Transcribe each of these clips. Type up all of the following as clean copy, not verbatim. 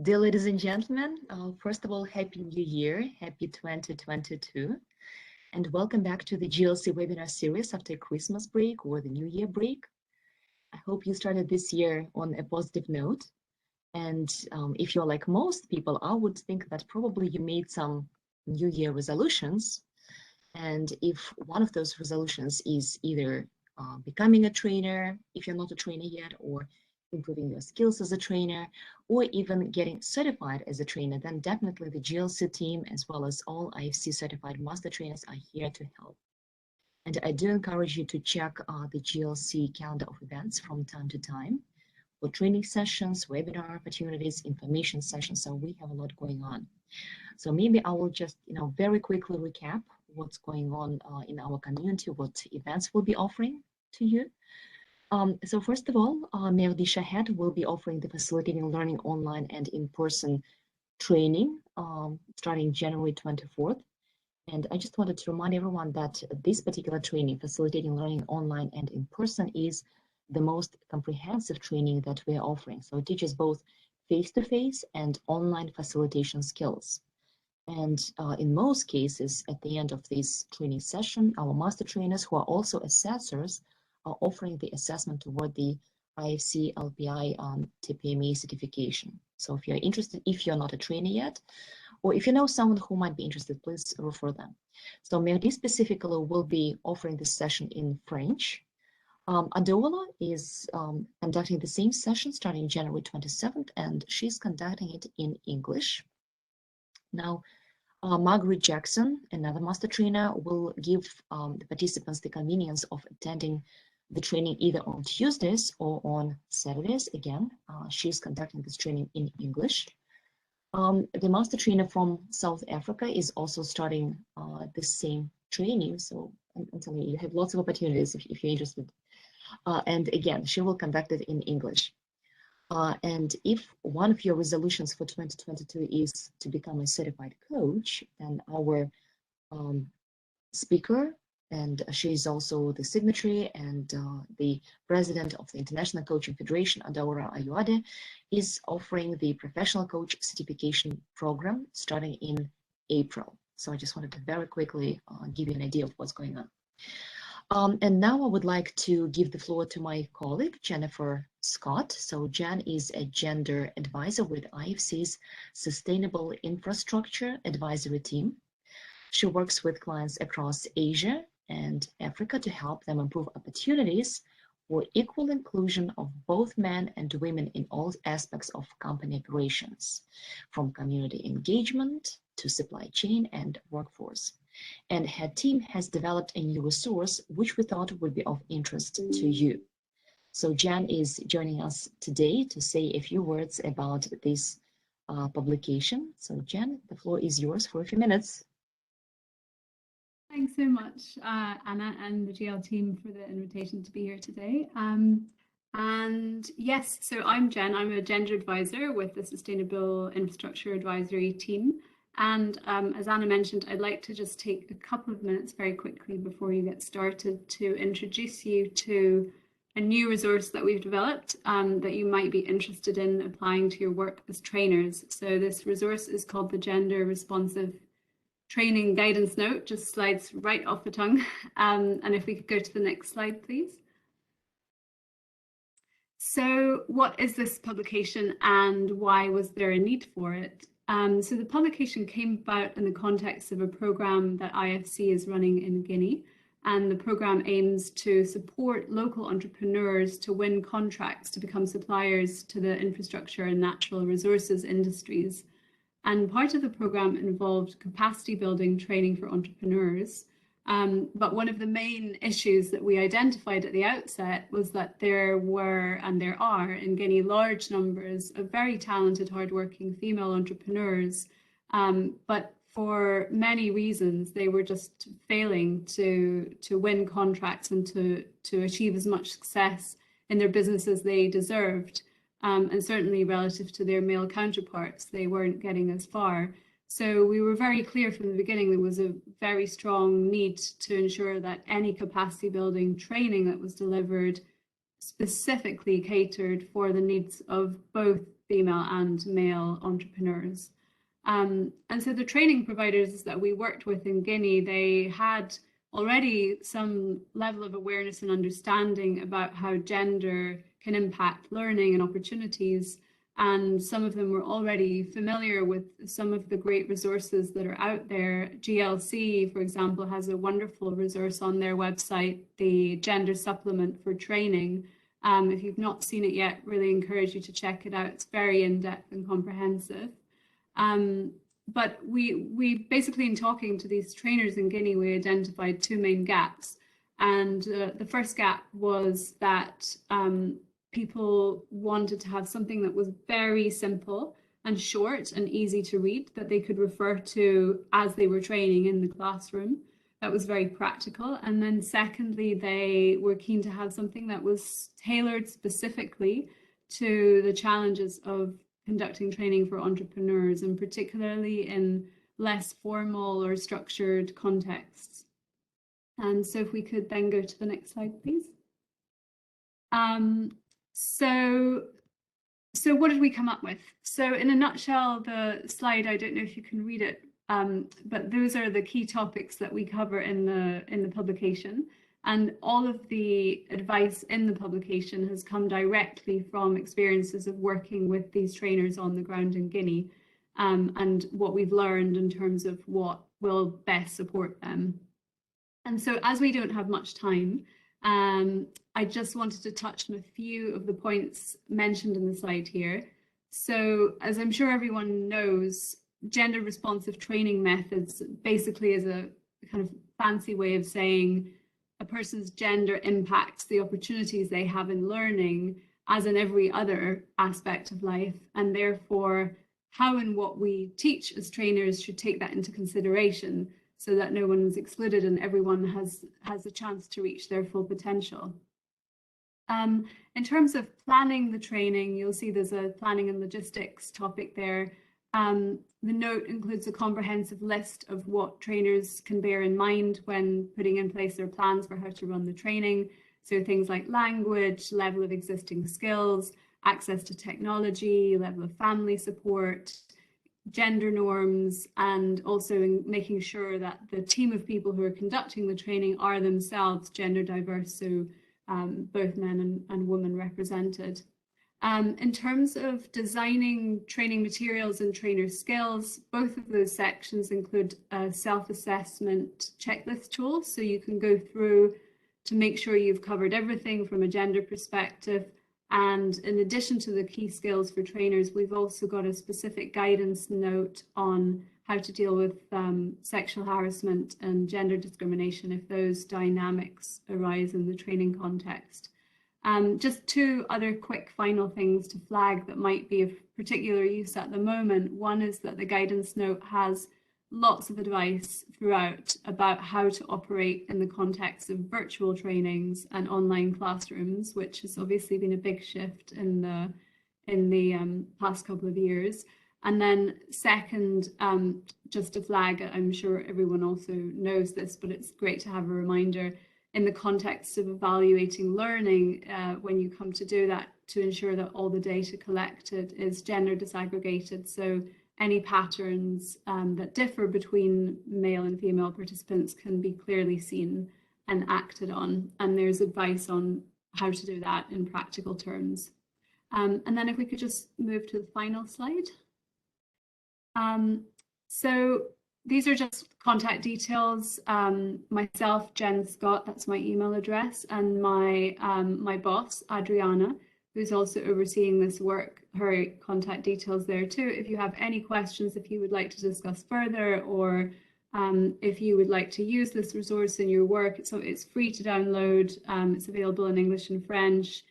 Dear ladies and gentlemen, first of all, Happy New Year, Happy 2022, and welcome back to the GLC webinar series after Christmas break or the New Year break. I hope you started this year on a positive note. And if you're like most people, I would think that probably you made some New Year resolutions. And if one of those resolutions is either becoming a trainer, if you're not a trainer yet, or improving your skills as a trainer, or even getting certified as a trainer, then definitely the GLC team, as well as all IFC certified master trainers, are here to help. And I do encourage you to check the GLC calendar of events from time to time for training sessions, webinar opportunities, information sessions. So we have a lot going on. So maybe I will just, very quickly recap what's going on in our community, what events we'll be offering to you. So first of all, Mehdi Shahed will be offering the Facilitating Learning online and in-person training starting January 24th. And I just wanted to remind everyone that this particular training, Facilitating Learning online and in person, is the most comprehensive training that we're offering. So it teaches both face-to-face and online facilitation skills. And in most cases, at the end of this training session, our master trainers, who are also assessors, are offering the assessment toward the IFC LPI TPMA certification. So if you're interested, if you're not a trainer yet, or if you know someone who might be interested, please refer them. So Mehdi specifically will be offering this session in French. Adola is conducting the same session starting January 27th, and she's conducting it in English. Now, Margaret Jackson, another master trainer, will give the participants the convenience of attending the training either on Tuesdays or on Saturdays. Again, she's conducting this training in English. The master trainer from South Africa is also starting the same training. So I'm telling you, you have lots of opportunities if you're interested. And again, she will conduct it in English. And if one of your resolutions for 2022 is to become a certified coach, then our speaker, and she is also the signatory and the president of the International Coaching Federation, Adora Ayuade, is offering the professional coach certification program starting in April. So I just wanted to very quickly give you an idea of what's going on. And now I would like to give the floor to my colleague, Jennifer Scott. So Jen is a gender advisor with IFC's Sustainable Infrastructure Advisory Team. She works with clients across Asia and Africa to help them improve opportunities for equal inclusion of both men and women in all aspects of company operations, from community engagement to supply chain and workforce. And her team has developed a new resource which we thought would be of interest to you. So Jan is joining us today to say a few words about this publication. So Jan, the floor is yours for a few minutes. Thanks so much, Anna and the GL team, for the invitation to be here today. And yes, so I'm Jen. I'm a gender advisor with the Sustainable Infrastructure Advisory Team. And as Anna mentioned, I'd like to just take a couple of minutes very quickly before you get started to introduce you to a new resource that we've developed that you might be interested in applying to your work as trainers. So this resource is called the Gender Responsive Training Guidance Note, just slides right off the tongue. And if we could go to the next slide, please. So what is this publication and why was there a need for it? So the publication came about in the context of a program that IFC is running in Guinea, and the program aims to support local entrepreneurs to win contracts to become suppliers to the infrastructure and natural resources industries. And part of the program involved capacity building training for entrepreneurs. But one of the main issues that we identified at the outset was that there were, and there are in Guinea, large numbers of very talented, hardworking female entrepreneurs. But for many reasons, they were just failing to win contracts and to achieve as much success in their business as they deserved. And certainly relative to their male counterparts, they weren't getting as far. So we were very clear from the beginning there was a very strong need to ensure that any capacity building training that was delivered specifically catered for the needs of both female and male entrepreneurs. And so the training providers that we worked with in Guinea, they had already some level of awareness and understanding about how gender can impact learning and opportunities. And some of them were already familiar with some of the great resources that are out there. GLC, for example, has a wonderful resource on their website, the Gender Supplement for Training. If you've not seen it yet, really encourage you to check it out. It's very in-depth and comprehensive. But we basically, in talking to these trainers in Guinea, we identified two main gaps. And the first gap was that people wanted to have something that was very simple and short and easy to read, that they could refer to as they were training in the classroom. That was very practical. And then secondly, they were keen to have something that was tailored specifically to the challenges of conducting training for entrepreneurs, and particularly in less formal or structured contexts. And so if we could then go to the next slide, please. So what did we come up with? So in a nutshell, the slide, I don't know if you can read it, but those are the key topics that we cover in the publication. And all of the advice in the publication has come directly from experiences of working with these trainers on the ground in Guinea, and what we've learned in terms of what will best support them. And so as we don't have much time, I just wanted to touch on a few of the points mentioned in the slide here. So as I'm sure everyone knows, gender responsive training methods basically is a kind of fancy way of saying a person's gender impacts the opportunities they have in learning, as in every other aspect of life, and therefore how and what we teach as trainers should take that into consideration so that no one is excluded and everyone has a chance to reach their full potential. In terms of planning the training, you'll see there's a planning and logistics topic there. The note includes a comprehensive list of what trainers can bear in mind when putting in place their plans for how to run the training. So things like language, level of existing skills, access to technology, level of family support, gender norms, and also in making sure that the team of people who are conducting the training are themselves gender diverse, so both men and women represented. In terms of designing training materials and trainer skills, both of those sections include a self-assessment checklist tool, so you can go through to make sure you've covered everything from a gender perspective. And in addition to the key skills for trainers, we've also got a specific guidance note on how to deal with sexual harassment and gender discrimination if those dynamics arise in the training context. Just two other quick final things to flag that might be of particular use at the moment. One is that the guidance note has lots of advice throughout about how to operate in the context of virtual trainings and online classrooms, which has obviously been a big shift in the past couple of years. And then second, just to flag, I'm sure everyone also knows this, but it's great to have a reminder in the context of evaluating learning, when you come to do that, to ensure that all the data collected is gender disaggregated. So any patterns that differ between male and female participants can be clearly seen and acted on. And there's advice on how to do that in practical terms. And then if we could just move to the final slide. So these are just contact details. Myself, Jen Scott, that's my email address, and my boss, Adriana, who's also overseeing this work, her contact details there too. If you have any questions, if you would like to discuss further, or if you would like to use this resource in your work, it's free to download. It's available in English and French.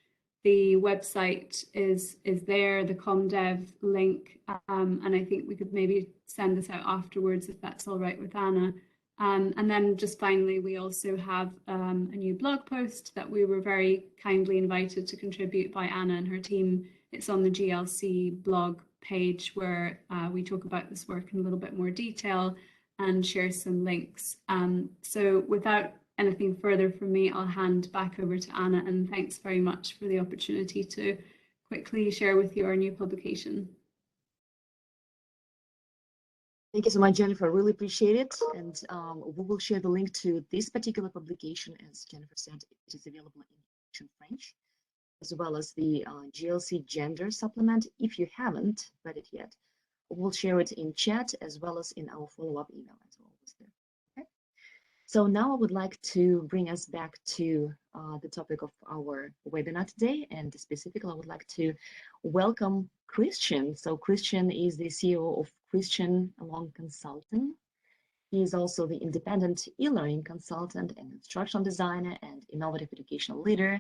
The website is there, the ComDev link, and I think we could maybe send this out afterwards if that's all right with Anna. And then just finally, we also have a new blog post that we were very kindly invited to contribute by Anna and her team. It's on the GLC blog page where we talk about this work in a little bit more detail and share some links. So without anything further from me, I'll hand back over to Anna, and thanks very much for the opportunity to quickly share with you our new publication. Thank you so much, Jennifer. Really appreciate it. And we will share the link to this particular publication. As Jennifer said, it is available in English and French, as well as the GLC gender supplement. If you haven't read it yet, we'll share it in chat as well as in our follow-up email as always there. Okay. So now I would like to bring us back to the topic of our webinar today, and specifically I would like to welcome Christian. So Christian is the CEO of Christian Elongue Consulting. He is also the independent e-learning consultant and instructional designer and innovative educational leader.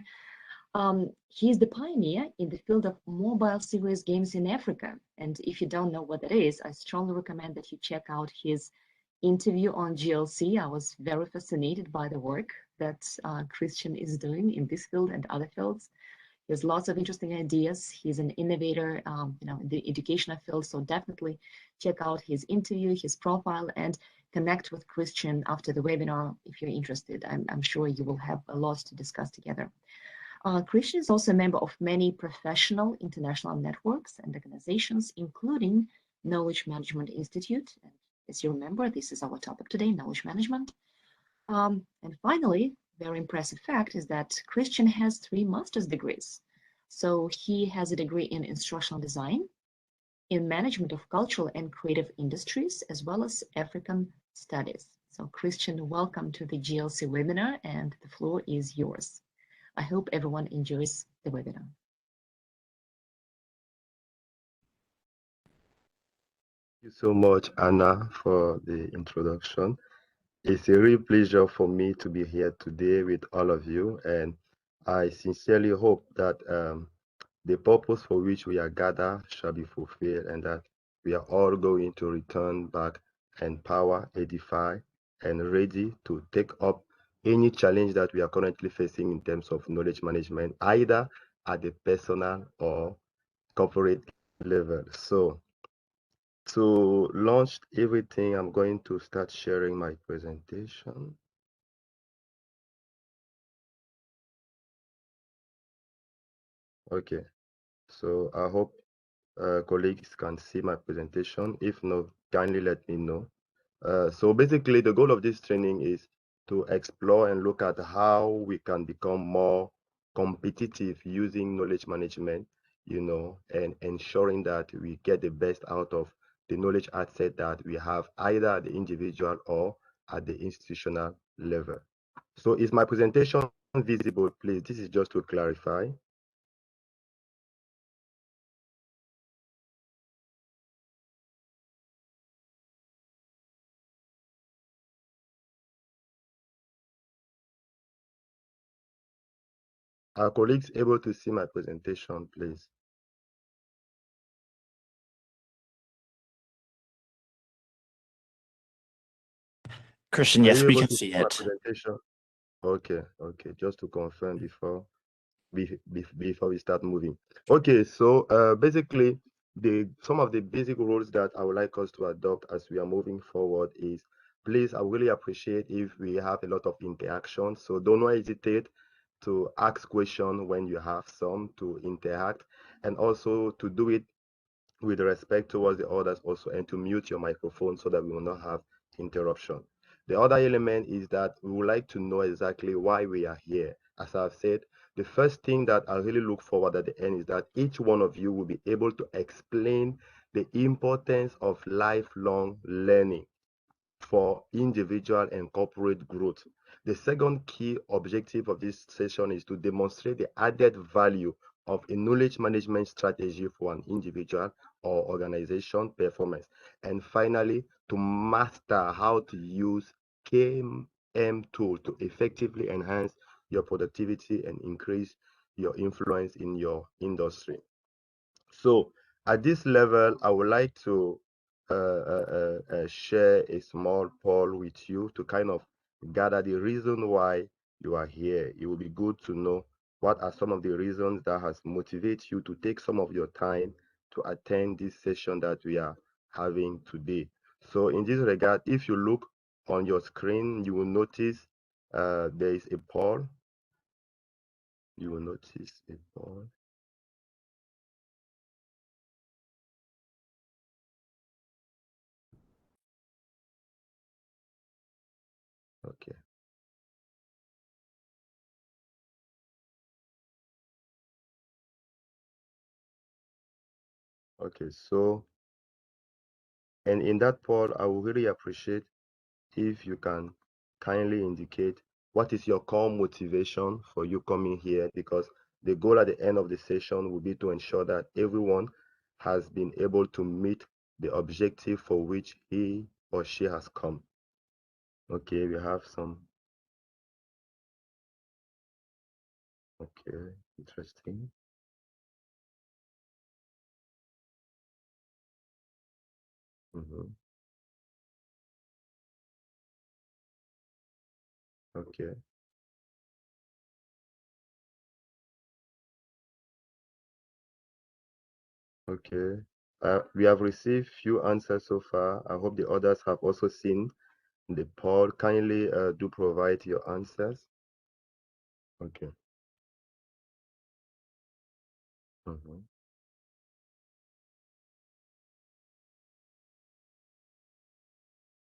He is the pioneer in the field of mobile serious games in Africa. And if you don't know what that is, I strongly recommend that you check out his interview on GLC. I was very fascinated by the work that Christian is doing in this field and other fields. He has lots of interesting ideas. He's an innovator, in the educational field. So definitely check out his interview, his profile, and connect with Christian after the webinar if you're interested. I'm sure you will have a lot to discuss together. Christian is also a member of many professional international networks and organizations, including Knowledge Management Institute. And as you remember, this is our topic today, knowledge management. And finally, very impressive fact is that Christian has 3 master's degrees. So he has a degree in instructional design, in management of cultural and creative industries, as well as African studies. So Christian, welcome to the GLC webinar, and the floor is yours. I hope everyone enjoys the webinar. Thank you so much, Anna, for the introduction. It's a real pleasure for me to be here today with all of you, and I sincerely hope that the purpose for which we are gathered shall be fulfilled, and that we are all going to return back empowered, edified, and ready to take up any challenge that we are currently facing in terms of knowledge management, either at the personal or corporate level. So to launch everything, I'm going to start sharing my presentation. Okay, so I hope colleagues can see my presentation. If not, kindly let me know. So basically, the goal of this training is to explore and look at how we can become more competitive using knowledge management, and ensuring that we get the best out of the knowledge asset that we have either at the individual or at the institutional level. So is my presentation visible, please? This is just to clarify. Are colleagues able to see my presentation, please? Christian, Are yes, you we able can to see see my it. presentation? Okay, just to confirm before we start moving. Okay, so basically some of the basic rules that I would like us to adopt as we are moving forward is, please, I really appreciate if we have a lot of interaction. So don't hesitate to ask questions when you have some, to interact, and also to do it with respect towards the others also, and to mute your microphone so that we will not have interruption. The other element is that we would like to know exactly why we are here. As I've said, the first thing that I really look forward at the end is that each one of you will be able to explain the importance of lifelong learning for individual and corporate growth. The second key objective of this session is to demonstrate the added value of a knowledge management strategy for an individual or organization performance. And finally, to master how to use KM tool to effectively enhance your productivity and increase your influence in your industry. So at this level, I would like to share a small poll with you to kind of gather the reason why you are here. It will be good to know what are some of the reasons that has motivated you to take some of your time to attend this session that we are having today. So in this regard, if you look on your screen, you will notice there is a poll. You will notice a poll. Okay, so, and in that poll, I would really appreciate if you can kindly indicate what is your core motivation for you coming here, because the goal at the end of the session will be to ensure that everyone has been able to meet the objective for which he or she has come. Okay, we have some. Okay, interesting. Okay, okay. We have received few answers so far. I hope the others have also seen the poll. Kindly do provide your answers. Okay. Mhm.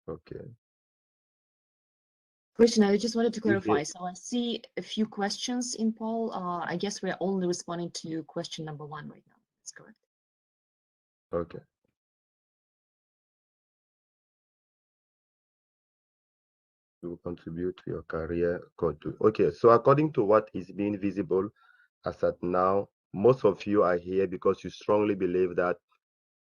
Okay. Christian, I just wanted to You hear? clarify. So I see a few questions in poll. I guess we're only responding to question number 1 right now. That's correct. Okay. To contribute to your career code. Okay. So according to what is being visible as at now, most of you are here because you strongly believe that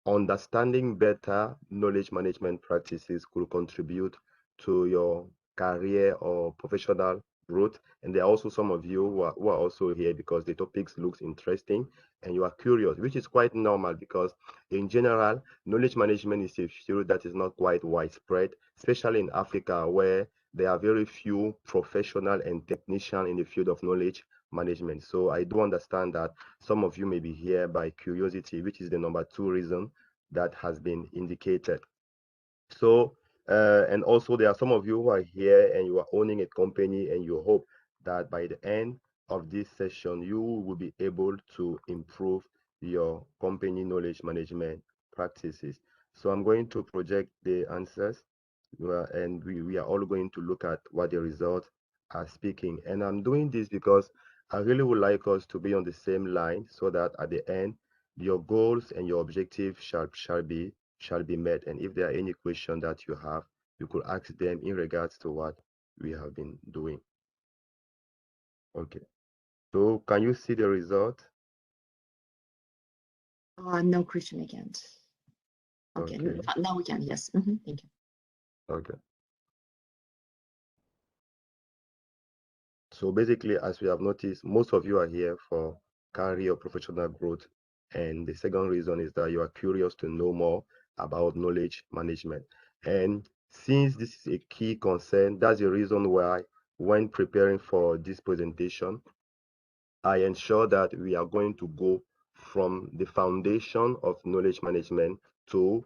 understanding better knowledge management practices could contribute to your career or professional growth. And there are also some of you who are also here because the topics looks interesting and you are curious, which is quite normal because in general, knowledge management is a field that is not quite widespread, especially in Africa, where there are very few professional and technicians in the field of knowledge management. So I do understand that some of you may be here by curiosity, which is the number 2 reason that has been indicated. So, and also there are some of you who are here and you are owning a company and you hope that by the end of this session, you will be able to improve your company knowledge management practices. So I'm going to project the answers and we are all going to look at what the results are speaking. And I'm doing this because I really would like us to be on the same line so that at the end, your goals and your objectives shall be met. And if there are any questions that you have, you could ask them in regards to what we have been doing. Okay. So can you see the result? No, Christian, I can't. Okay, Okay. now we can. Yes. Thank you. Okay. So basically, as we have noticed, most of you are here for career or professional growth. And the second reason is that you are curious to know more about knowledge management. And since this is a key concern, that's the reason why when preparing for this presentation, I ensure that we are going to go from the foundation of knowledge management to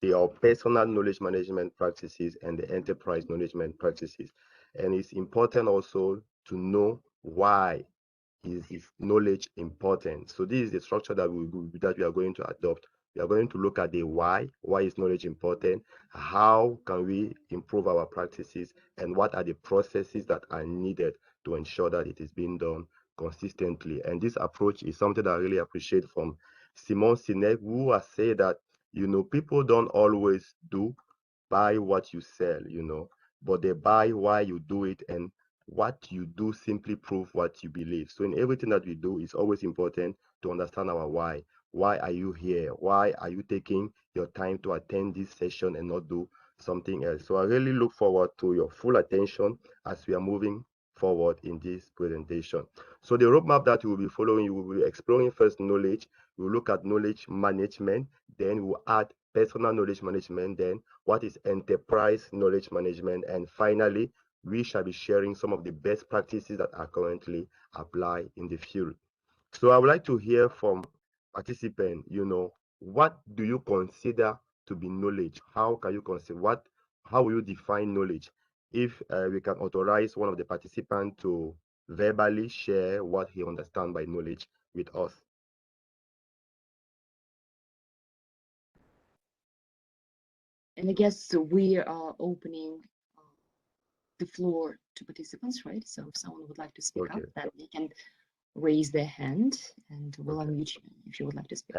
your personal knowledge management practices and the enterprise knowledge management practices. And it's important also to know why is knowledge important. So this is the structure that we are going to adopt. We are going to look at the why. Why is knowledge important? How can we improve our practices? And what are the processes that are needed to ensure that it is being done consistently? And this approach is something that I really appreciate from Simon Sinek, who has said that, people don't always buy what you sell, but they buy why you do it, and what you do simply prove what you believe. So in everything that we do, it's always important to understand our why. Why are you here? Why are you taking your time to attend this session and not do something else? So I really look forward to your full attention as we are moving forward in this presentation. So the roadmap that we will be following, we will be exploring first knowledge. We'll look at knowledge management, then we'll add personal knowledge management, then what is enterprise knowledge management, and finally, we shall be sharing some of the best practices that are currently applied in the field. So I would like to hear from participants, what do you consider to be knowledge? How can you consider how will you define knowledge? If we can authorize one of the participants to verbally share what he understands by knowledge with us. And I guess we are opening the floor to participants, right? So if someone would like to speak up, then they can raise their hand and we'll unmute you if you would like to speak.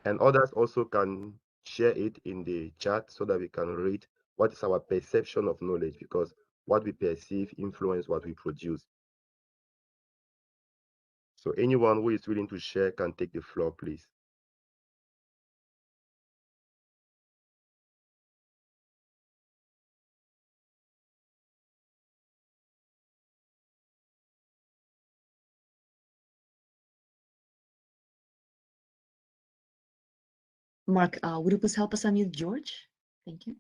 And others also can share it in the chat so that we can read what is our perception of knowledge, because what we perceive influence what we produce. So anyone who is willing to share can take the floor, please. Mark, would you please help us unmute George? Thank you.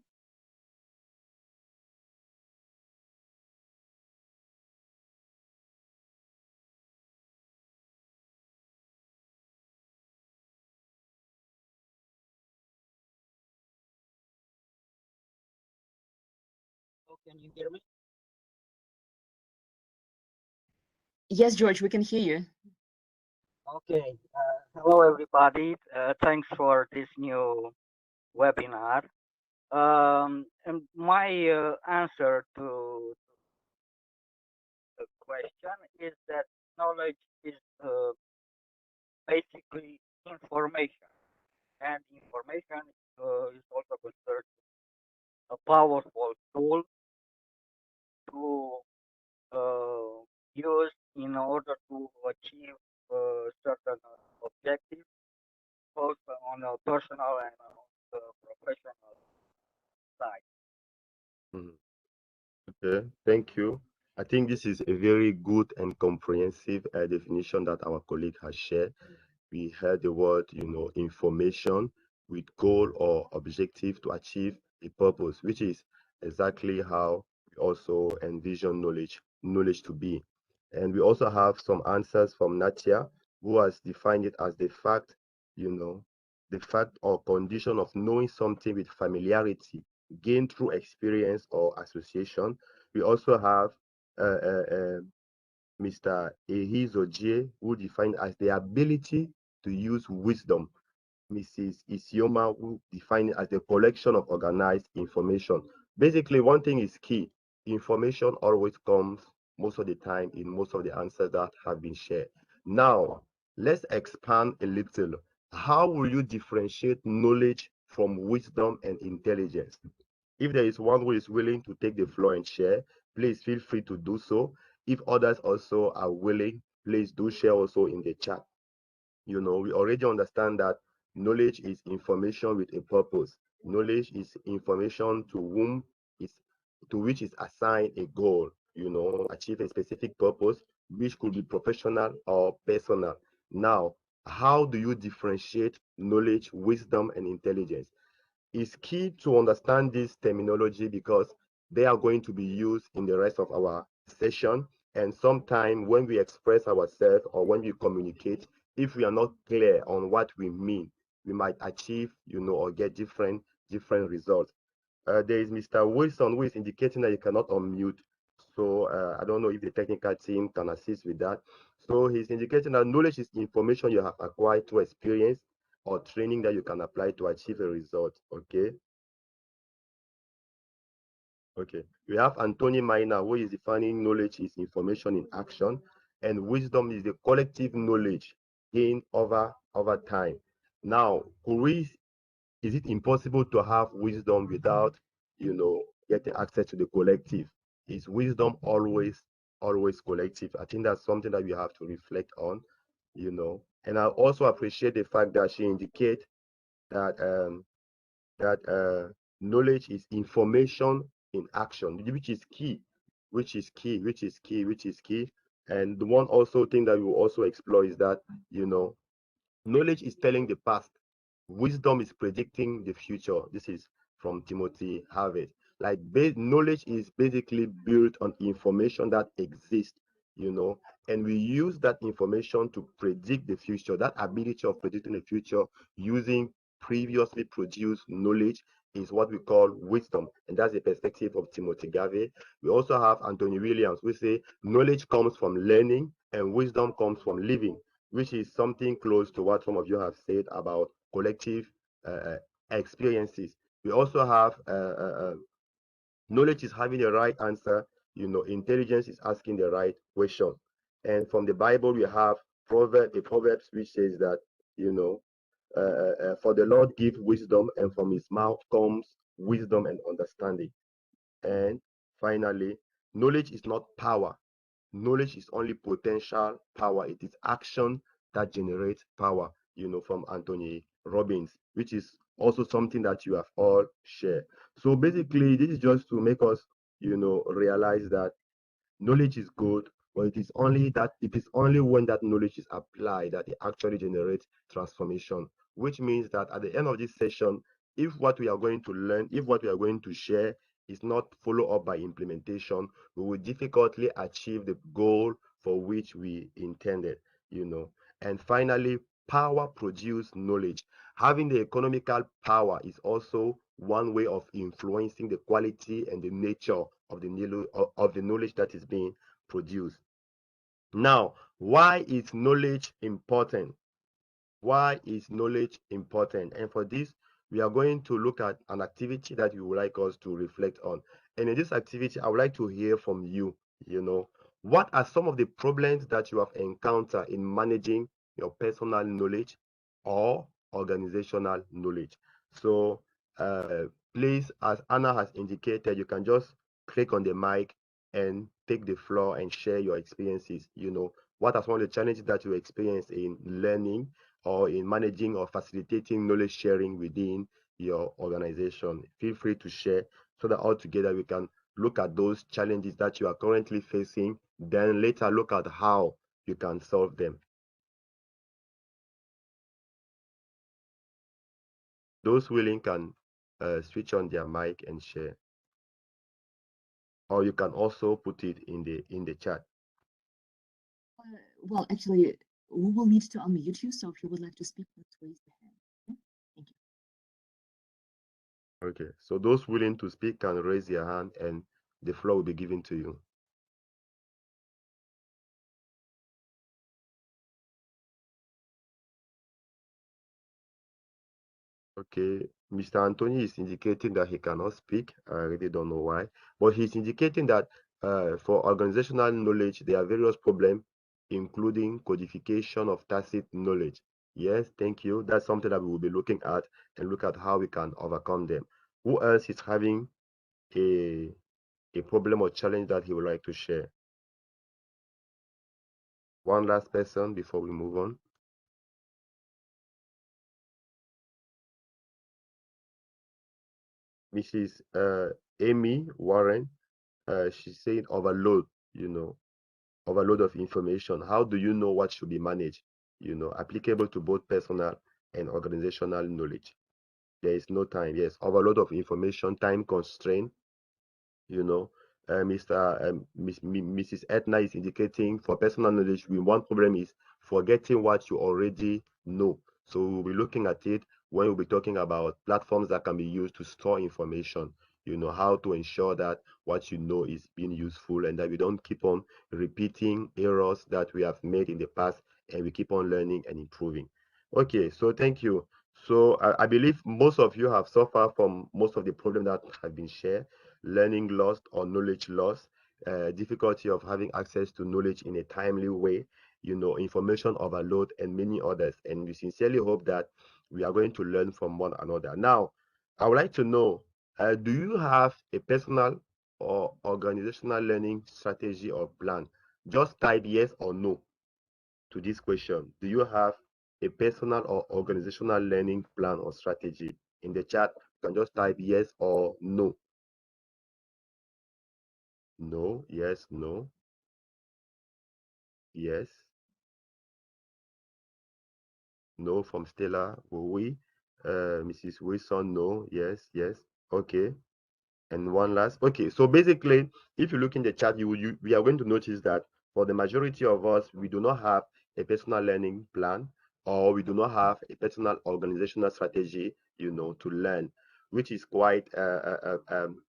Can you hear me? Yes, George, we can hear you. Okay. Hello, everybody. Thanks for this new webinar. And my answer to the question is that knowledge is basically information, and information is also considered a powerful tool to use in order to achieve certain objectives, both on a personal and on the professional side. Okay, thank you. I think this is a very good and comprehensive definition that our colleague has shared. We heard the word, information with goal or objective to achieve a purpose, which is exactly how we also envision knowledge to be. And we also have some answers from Natia, who has defined it as the fact, the fact or condition of knowing something with familiarity, gained through experience or association. We also have Mr. Ehizojie, who defined as the ability to use wisdom. Mrs. Isioma, who defined it as the collection of organized information. Basically, one thing is key. Information always comes most of the time in most of the answers that have been shared. Now, let's expand a little. How will you differentiate knowledge from wisdom and intelligence? If there is one who is willing to take the floor and share, please feel free to do so. If others also are willing, please do share also in the chat. We already understand that knowledge is information with a purpose. Knowledge is information to which is assigned a goal, achieve a specific purpose, which could be professional or personal. Now, how do you differentiate knowledge, wisdom, and intelligence? It's key to understand this terminology because they are going to be used in the rest of our session. And sometimes when we express ourselves or when we communicate, if we are not clear on what we mean, we might achieve, or get different results. There is Mr. Wilson who is indicating that you cannot unmute. So I don't know if the technical team can assist with that. So he's indicating that knowledge is information you have acquired through experience or training that you can apply to achieve a result. Okay. Okay. We have Anthony Maina, who is defining knowledge is information in action, and wisdom is the collective knowledge gained over time. Now, is it impossible to have wisdom without, getting access to the collective? Is wisdom always collective? I think that's something that we have to reflect on, And I also appreciate the fact that she indicates that knowledge is information in action, which is key, which is key, which is key, which is key. And the one also thing that we will also explore is that, knowledge is telling the past, wisdom is predicting the future. This is from Timothy Harvey. Like knowledge is basically built on information that exists, and we use that information to predict the future. That ability of predicting the future using previously produced knowledge is what we call wisdom, and that's the perspective of Timothy Garvey. We also have Anthony Williams, who say knowledge comes from learning and wisdom comes from living, which is something close to what some of you have said about collective uh, experiences. We also have knowledge is having the right answer, intelligence is asking the right question. And from the Bible, we have the Proverbs, which says that, For the Lord give wisdom, and from his mouth comes wisdom and understanding. And finally, knowledge is not power. Knowledge is only potential power. It is action that generates power, from Anthony Robbins, which is also something that you have all shared. So basically, this is just to make us, realize that knowledge is good, but it is only when that knowledge is applied that it actually generates transformation. Which means that at the end of this session, if what we are going to learn, if what we are going to share is not followed up by implementation, we will difficultly achieve the goal for which we intended. And finally, power produces knowledge. Having the economical power is also one way of influencing the quality and the nature of the knowledge that is being produced. Now, why is knowledge important? Why is knowledge important? And for this, we are going to look at an activity that you would like us to reflect on. And in this activity, I would like to hear from you, what are some of the problems that you have encountered in managing your personal knowledge or organizational knowledge? So please, as Anna has indicated, you can just click on the mic and take the floor and share your experiences. What are some of the challenges that you experience in learning or in managing or facilitating knowledge sharing within your organization? Feel free to share so that all together we can look at those challenges that you are currently facing, then later look at how you can solve them. Those willing can switch on their mic and share, or you can also put it in the chat. Well, actually, we will need to unmute you, so if you would like to speak, please raise the hand. Okay? Thank you. Okay, so those willing to speak can raise their hand and the floor will be given to you. Okay, Mr. Anthony is indicating that he cannot speak. I really don't know why, but he's indicating that for organizational knowledge, there are various problems, including codification of tacit knowledge. Yes, thank you. That's something that we will be looking at and look at how we can overcome them. Who else is having a problem or challenge that he would like to share? One last person before we move on. Mrs. Amy Warren, she's saying overload, overload of information. How do you know what should be managed? Applicable to both personal and organizational knowledge. There is no time. Yes, overload of information, time constraint. Mrs. Etna is indicating for personal knowledge, one problem is forgetting what you already know. So we'll be looking at it when we'll be talking about platforms that can be used to store information. How to ensure that what you know is being useful and that we don't keep on repeating errors that we have made in the past, and we keep on learning and improving. Okay, so thank you. So I believe most of you have suffered from most of the problems that have been shared: learning lost or knowledge loss, difficulty of having access to knowledge in a timely way, information overload, and many others. And we sincerely hope that we are going to learn from one another. Now, I would like to know, do you have a personal or organizational learning strategy or plan? Just type yes or no to this question. Do you have a personal or organizational learning plan or strategy? In the chat, you can just type yes or no. No, yes, no, yes, no from Stella. Will we? Mrs. Wilson, no, yes, yes. Okay. And one last. Okay, so basically, if you look in the chat, we are going to notice that for the majority of us, we do not have a personal learning plan, or we do not have a personal organizational strategy, to learn, which is quite, I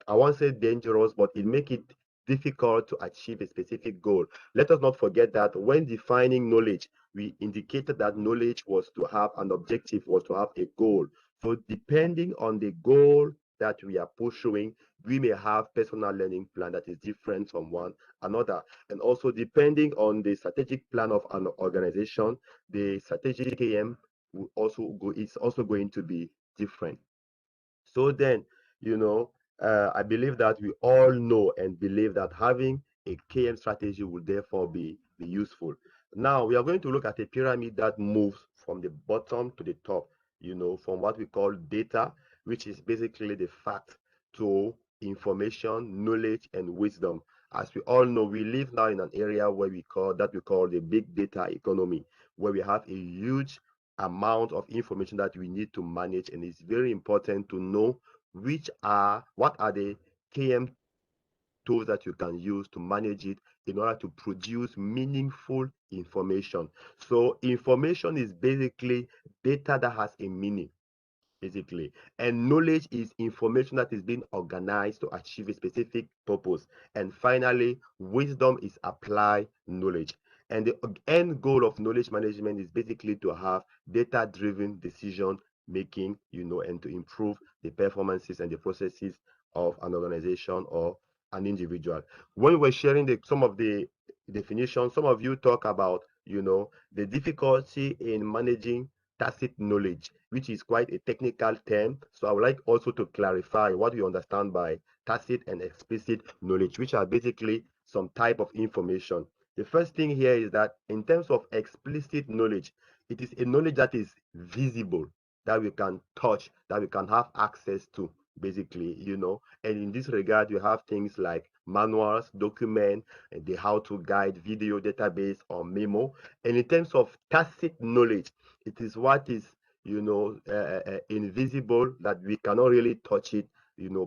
won't say dangerous, but it makes it difficult to achieve a specific goal. Let us not forget that when defining knowledge, we indicated that knowledge was to have an objective, was to have a goal. So depending on the goal that we are pursuing, we may have personal learning plan that is different from one another. And also depending on the strategic plan of an organization, the strategic AM it's also going to be different. So then, I believe that we all know and believe that having a KM strategy will therefore be useful. Now, we are going to look at a pyramid that moves from the bottom to the top, from what we call data, which is basically the fact, to information, knowledge, and wisdom. As we all know, we live now in an area where we call the big data economy, where we have a huge amount of information that we need to manage, and it's very important to know what are the KM tools that you can use to manage it in order to produce meaningful information. So information is basically data that has a meaning, basically. And knowledge is information that is being organized to achieve a specific purpose. And finally, wisdom is applied knowledge. And the end goal of knowledge management is basically to have data-driven decision making, and to improve the performances and the processes of an organization or an individual. When we're sharing some of the definitions, some of you talk about, the difficulty in managing tacit knowledge, which is quite a technical term. So I would like also to clarify what we understand by tacit and explicit knowledge, which are basically some type of information. The first thing here is that in terms of explicit knowledge, it is a knowledge that is visible, that we can touch, that we can have access to, basically, And in this regard, you have things like manuals, document, and the how-to guide, video database, or memo. And in terms of tacit knowledge, it is what is invisible, that we cannot really touch it,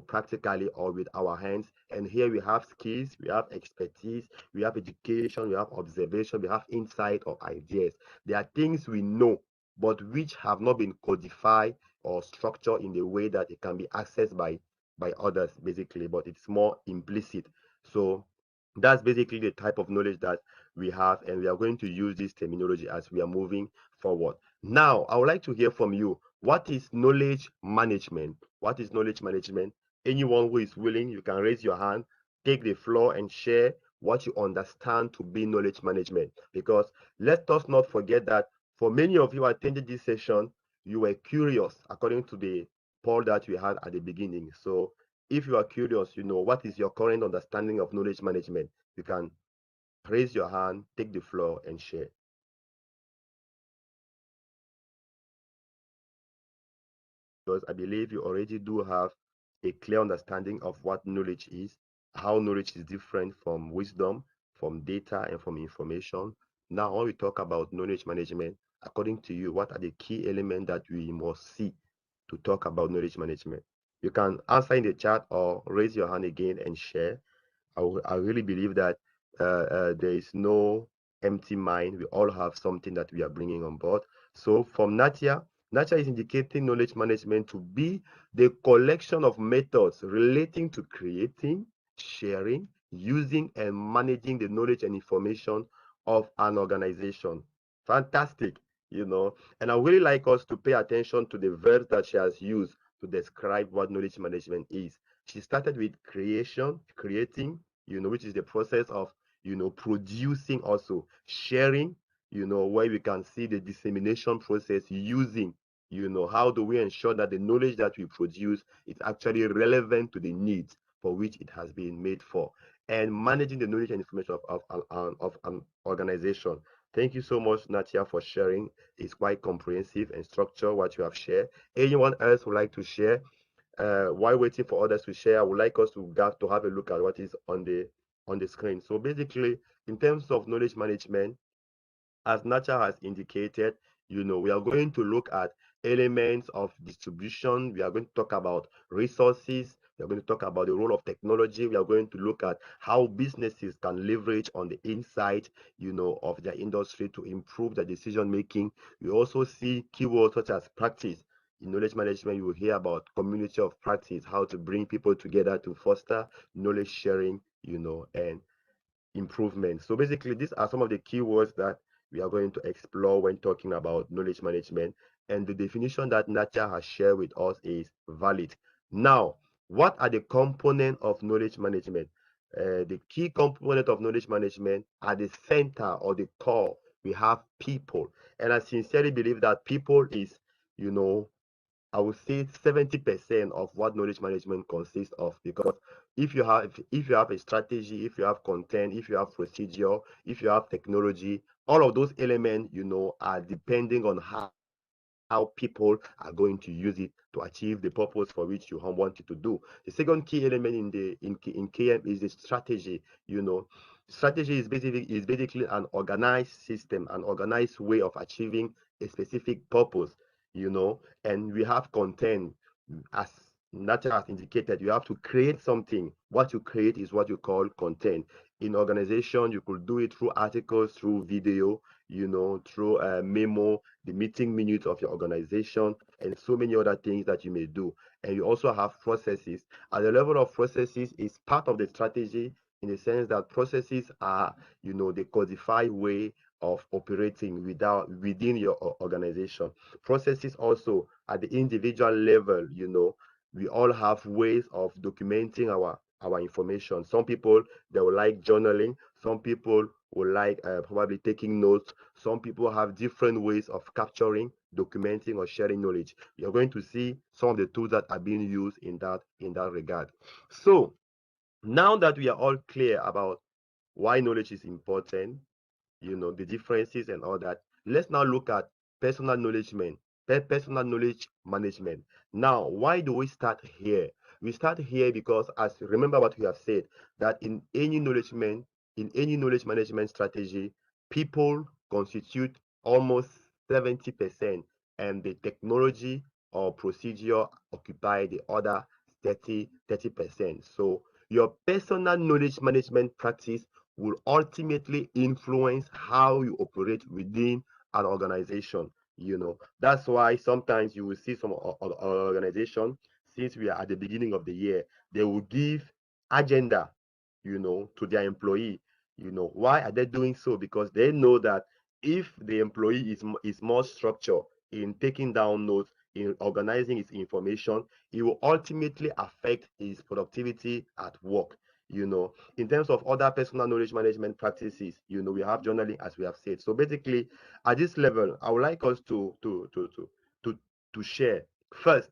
practically or with our hands. And here we have skills, we have expertise, we have education, we have observation, we have insight or ideas. There are things we know, but which have not been codified or structured in a way that it can be accessed by others, basically, but it's more implicit. So that's basically the type of knowledge that we have, and we are going to use this terminology as we are moving forward. Now, I would like to hear from you. What is knowledge management? What is knowledge management? Anyone who is willing, you can raise your hand, take the floor, and share what you understand to be knowledge management. Because let us not forget that for many of you who attended this session, you were curious according to the poll that we had at the beginning. So if you are curious, what is your current understanding of knowledge management? You can raise your hand, take the floor, and share. Because I believe you already do have a clear understanding of what knowledge is, how knowledge is different from wisdom, from data, and from information. Now, when we talk about knowledge management, according to you, what are the key elements that we must see to talk about knowledge management? You can answer in the chat or raise your hand again and share. I really believe that there is no empty mind. We all have something that we are bringing on board. So from Natia, Natia is indicating knowledge management to be the collection of methods relating to creating, sharing, using, and managing the knowledge and information of an organization. Fantastic, And I really like us to pay attention to the verbs that she has used to describe what knowledge management is. She started with creating, which is the process of, producing, also sharing, where we can see the dissemination process, using, how do we ensure that the knowledge that we produce is actually relevant to the needs for which it has been made for, and managing the knowledge and information of an organization. Thank you so much, Natia, for sharing. It's quite comprehensive and structured what you have shared. Anyone else would like to share? While waiting for others to share, I would like us to have a look at what is on the screen. So basically, in terms of knowledge management, as Nacha has indicated, we are going to look at elements of distribution. We are going to talk about resources. We are going to talk about the role of technology. We are going to look at how businesses can leverage on the insight, of their industry to improve their decision making. We also see keywords such as practice. In knowledge management, you will hear about community of practice, how to bring people together to foster knowledge sharing, and improvement. So basically, these are some of the keywords that we are going to explore when talking about knowledge management. And the definition that Nacha has shared with us is valid. Now, what are the components of knowledge management? The key component of knowledge management at the center or the core, we have people. And I sincerely believe that people is, you know, I would say 70% of what knowledge management consists of. Because if you have a strategy, if you have content, if you have procedure, if you have technology, all of those elements, are depending on how people are going to use it to achieve the purpose for which you want it to do. The second key element in KM is the strategy. Strategy is basically an organized system, an organized way of achieving a specific purpose. And we have content. As Nature has indicated, you have to create something. What you create is what you call content. In organization, you could do it through articles, through video, through memo, the meeting minutes of your organization, and so many other things that you may do. And you also have processes. At the level of processes is part of the strategy, in the sense that processes are, the codified way of operating within your organization. Processes also at the individual level, we all have ways of documenting our information. Some people, they will like journaling. Some people will like probably taking notes. Some people have different ways of capturing, documenting, or sharing knowledge. You're going to see some of the tools that are being used in that regard. So now that we are all clear about why knowledge is important, the differences and all that, let's now look at personal knowledge personal knowledge management. Now, why do we start here? We start here because, as remember what we have said, that in any knowledge management strategy, people constitute almost 70%, and the technology or procedure occupy the other 30%. So your personal knowledge management practice will ultimately influence how you operate within an organization. That's why sometimes you will see some organization, since we are at the beginning of the year, they will give agenda, to their employee. Why are they doing so? Because they know that if the employee is more structured in taking down notes, in organizing his information, it will ultimately affect his productivity at work. In terms of other personal knowledge management practices, we have journaling, as we have said. So basically, at this level, I would like us to share first,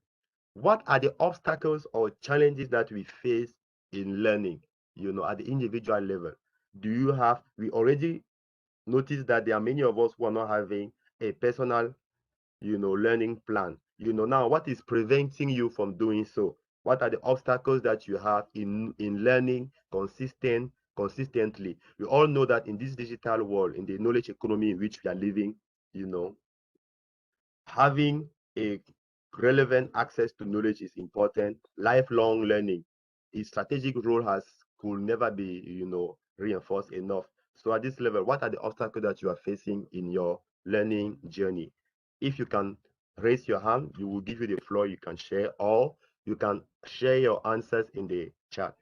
what are the obstacles or challenges that we face in learning, at the individual level. We already noticed that there are many of us who are not having a personal learning plan. Now, what is preventing you from doing so? What are the obstacles that you have in learning consistently? We all know that in this digital world, in the knowledge economy in which we are living, having a relevant access to knowledge is important. Lifelong learning, its strategic role could never be, reinforced enough. So at this level, what are the obstacles that you are facing in your learning journey? If you can raise your hand, we will give you the floor. You can share, or you can share your answers in the chat.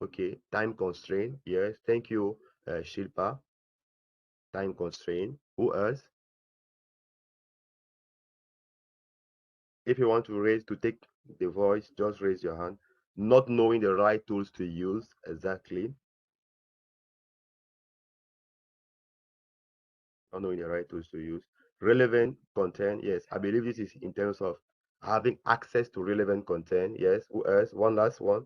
Okay, time constraint. Yes, thank you, Shilpa. Time constraint. Who else? If you want to take the voice, just raise your hand. Not knowing the right tools to use, exactly. Not knowing the right tools to use. Relevant content, yes. I believe this is in terms of having access to relevant content. Yes. Who else? One last one.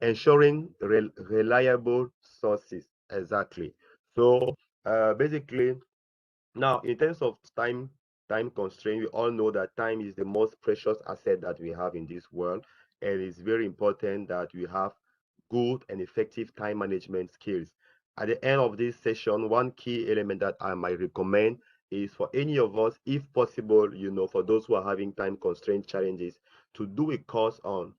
Ensuring reliable sources, exactly. So basically, now in terms of time constraint, we all know that time is the most precious asset that we have in this world, and it's very important that we have good and effective time management skills. At the end of this session, one key element that I might recommend is for any of us, if possible, for those who are having time constraint challenges, to do a course on,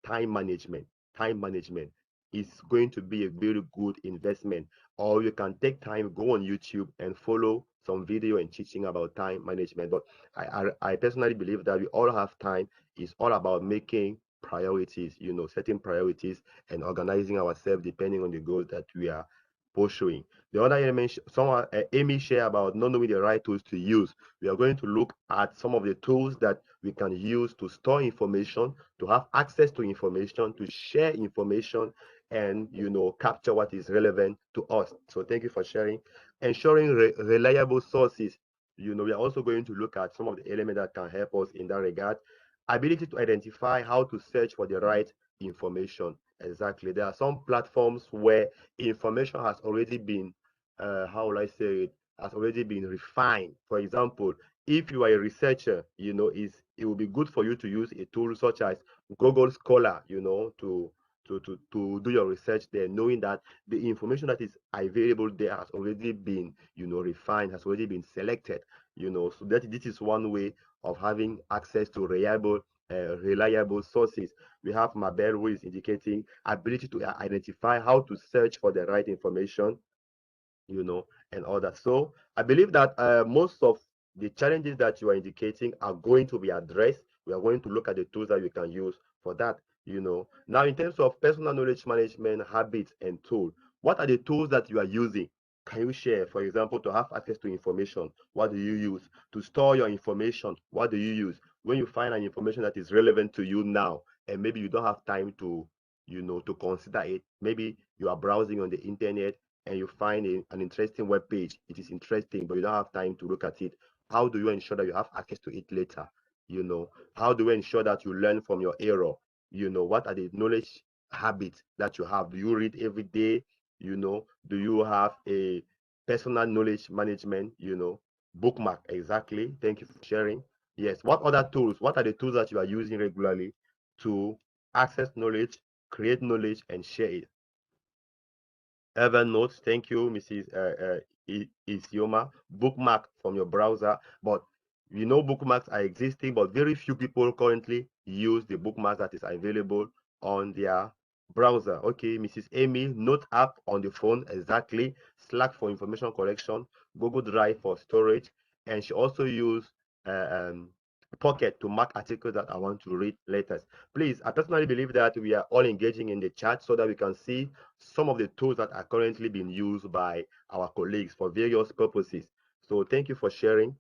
time management. Time management is going to be a very good investment. Or you can take time, go on YouTube and follow some video and teaching about time management. But I personally believe that we all have time. It's all about making priorities, setting priorities and organizing ourselves depending on the goals that we are pursuing. The other element, someone, Amy shared about not knowing the right tools to use. We are going to look at some of the tools that we can use to store information, to have access to information, to share information, and capture what is relevant to us. So thank you for sharing. ensuring reliable sources. We are also going to look at some of the elements that can help us in that regard. Ability to identify how to search for the right information. Exactly. There are some platforms where information has already been, how will I say it, has already been refined. For example, if you are a researcher, it will be good for you to use a tool such as Google Scholar, to do your research there, knowing that the information that is available there has already been, refined, has already been selected, so that this is one way of having access to reliable sources. We have Mabel, who is indicating ability to identify how to search for the right information, and all that. So I believe that most of the challenges that you are indicating are going to be addressed. We are going to look at the tools that you can use for that. Now, in terms of personal knowledge management habits and tools, what are the tools that you are using? Can you share? For example, to have access to information, what do you use? To store your information, what do you use? When you find an information that is relevant to you now, and maybe you don't have time to, to consider it, maybe you are browsing on the internet and you find an interesting web page. It is interesting, but you don't have time to look at it. How do you ensure that you have access to it later? How do you ensure that you learn from your error? What are the knowledge habits that you have? Do you read every day? Do you have a personal knowledge management, bookmark? Exactly. Thank you for sharing. Yes. What other tools? What are the tools that you are using regularly to access knowledge, create knowledge, and share it? Evernote, thank you, Mrs. Isioma. Bookmark from your browser, but bookmarks are existing, but very few people currently use the bookmarks that is available on their browser. Okay, Mrs. Amy, Note app on the phone, exactly. Slack for information collection, Google Drive for storage, and she also use Pocket to mark articles that I want to read later. Please, I personally believe that we are all engaging in the chat so that we can see some of the tools that are currently being used by our colleagues for various purposes. So thank you for sharing.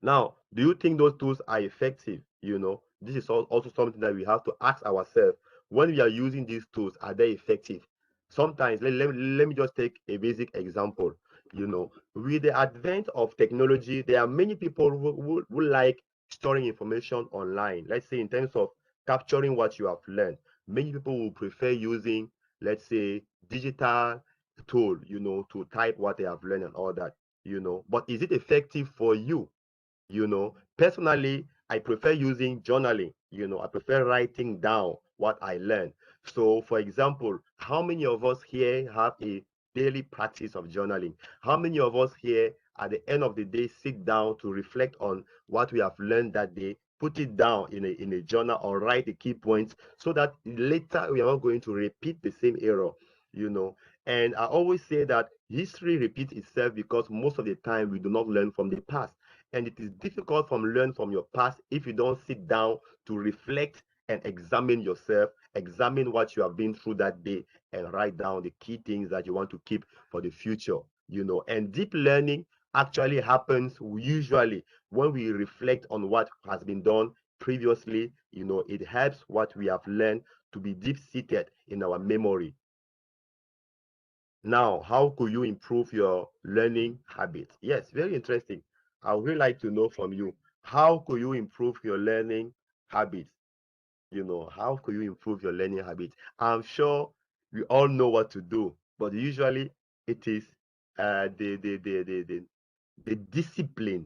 Now, do you think those tools are effective? This is also something that we have to ask ourselves. When we are using these tools, are they effective? Sometimes, let me just take a basic example. With the advent of technology, there are many people who like storing information online. Let's say in terms of capturing what you have learned. Many people will prefer using, let's say, digital tool, to type what they have learned and all that, But is it effective for you? Personally, I prefer using journaling. I prefer writing down what I learned. So, for example, how many of us here have a daily practice of journaling? How many of us here at the end of the day sit down to reflect on what we have learned that day, put it down in a journal or write the key points so that later we are not going to repeat the same error, And I always say that history repeats itself because most of the time we do not learn from the past. And it is difficult to learn from your past if you don't sit down to reflect and examine yourself, examine what you have been through that day, and write down the key things that you want to keep for the future. And deep learning actually happens usually when we reflect on what has been done previously. It helps what we have learned to be deep seated in our memory. Now, how could you improve your learning habits? Yes, very interesting. I would really like to know from you, how could you improve your learning habits? How could you improve your learning habits? I'm sure we all know what to do, but usually it is the discipline,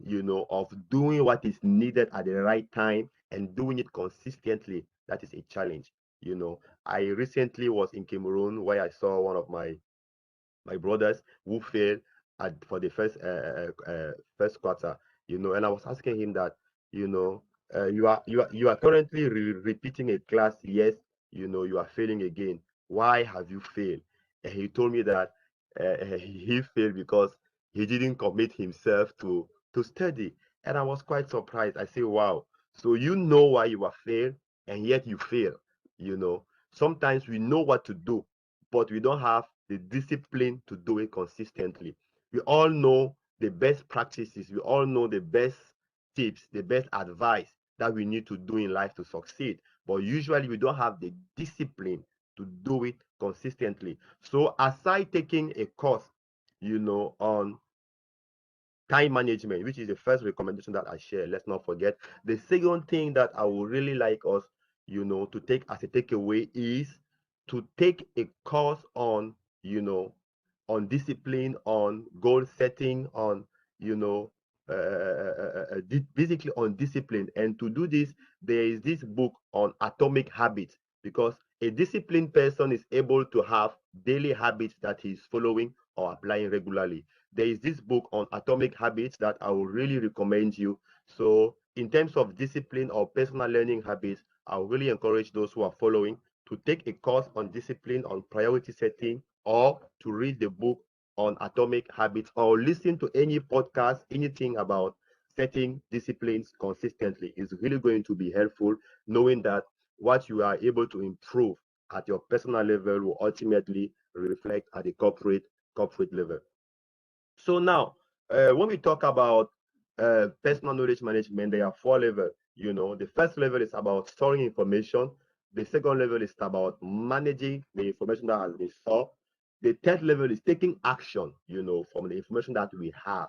of doing what is needed at the right time and doing it consistently. That is a challenge. I recently was in Cameroon where I saw one of my brothers who failed for the first quarter, and I was asking him that, you are currently repeating a class, yes, you are failing again. Why have you failed? And he told me that he failed because he didn't commit himself to study, and I was quite surprised. I say, wow, so you know why you are failed, and yet you fail. Sometimes we know what to do, but we don't have the discipline to do it consistently. We all know the best practices, we all know the best tips, the best advice that we need to do in life to succeed. But usually we don't have the discipline to do it consistently. So aside taking a course on time management, which is the first recommendation that I share. Let's not forget. The second thing that I would really like us, to take as a takeaway is to take a course on discipline, on goal setting, on, basically on discipline. And to do this, there is this book on atomic habits, because a disciplined person is able to have daily habits that he's following or applying regularly. There is this book on atomic habits that I will really recommend you. So in terms of discipline or personal learning habits, I will really encourage those who are following to take a course on discipline, on priority setting, or to read the book on atomic habits, or listen to any podcast, anything about setting disciplines consistently is really going to be helpful, knowing that what you are able to improve at your personal level will ultimately reflect at the corporate level. So now, when we talk about personal knowledge management, there are 4 levels. The first level is about storing information. The second level is about managing the information that has been stored. The third level is taking action, from the information that we have.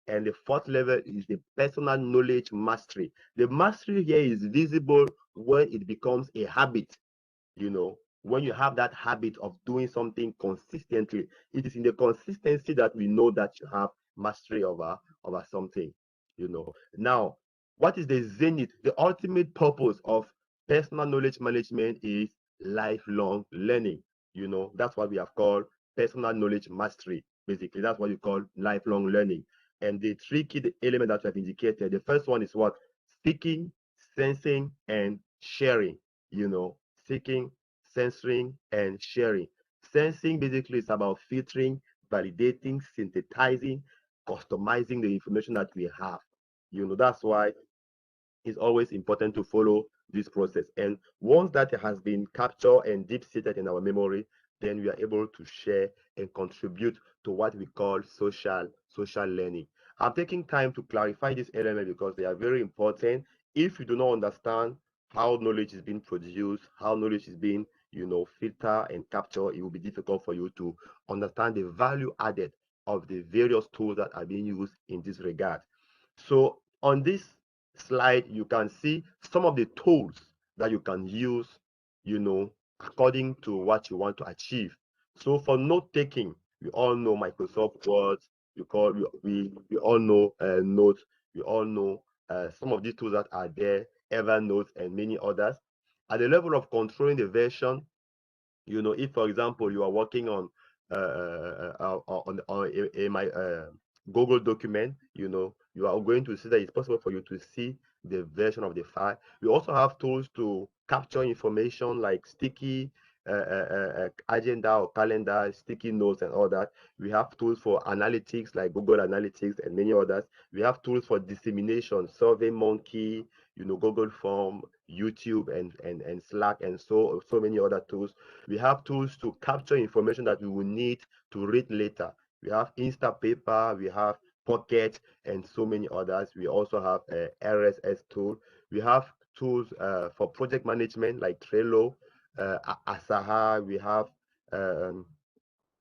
And the fourth level is the personal knowledge mastery. The mastery here is visible when it becomes a habit. When you have that habit of doing something consistently, it is in the consistency that we know that you have mastery over something. Now, what is the zenith, the ultimate purpose of personal knowledge management is lifelong learning. That's what we have called personal knowledge mastery. Basically, that's what you call lifelong learning. And the three key elements that we have indicated, the first one is what? Seeking, sensing, and sharing. Seeking, censoring, and sharing. Sensing basically is about filtering, validating, synthesizing, customizing the information that we have. That's why it's always important to follow this process. And once that has been captured and deep seated in our memory, then we are able to share and contribute to what we call social learning. I'm taking time to clarify this element because they are very important. If you do not understand how knowledge is being produced, how knowledge is being, filtered and captured, it will be difficult for you to understand the value added of the various tools that are being used in this regard. So on this slide, you can see some of the tools that you can use, according to what you want to achieve. So for note taking, we all know Microsoft Word, we all know Notes, we all know some of these tools that are there, Evernote and many others. At the level of controlling the version, if for example you are working on my Google document, you are going to see that it's possible for you to see the version of the file. We also have tools to capture information like sticky agenda or calendar, sticky notes and all that. We have tools for analytics like Google Analytics and many others. We have tools for dissemination, SurveyMonkey, Google Form, YouTube and Slack and so many other tools. We have tools to capture information that we will need to read later. We have Instapaper, we have Pocket, and so many others. We also have a RSS tool. We have tools for project management like Trello, Asaha. We have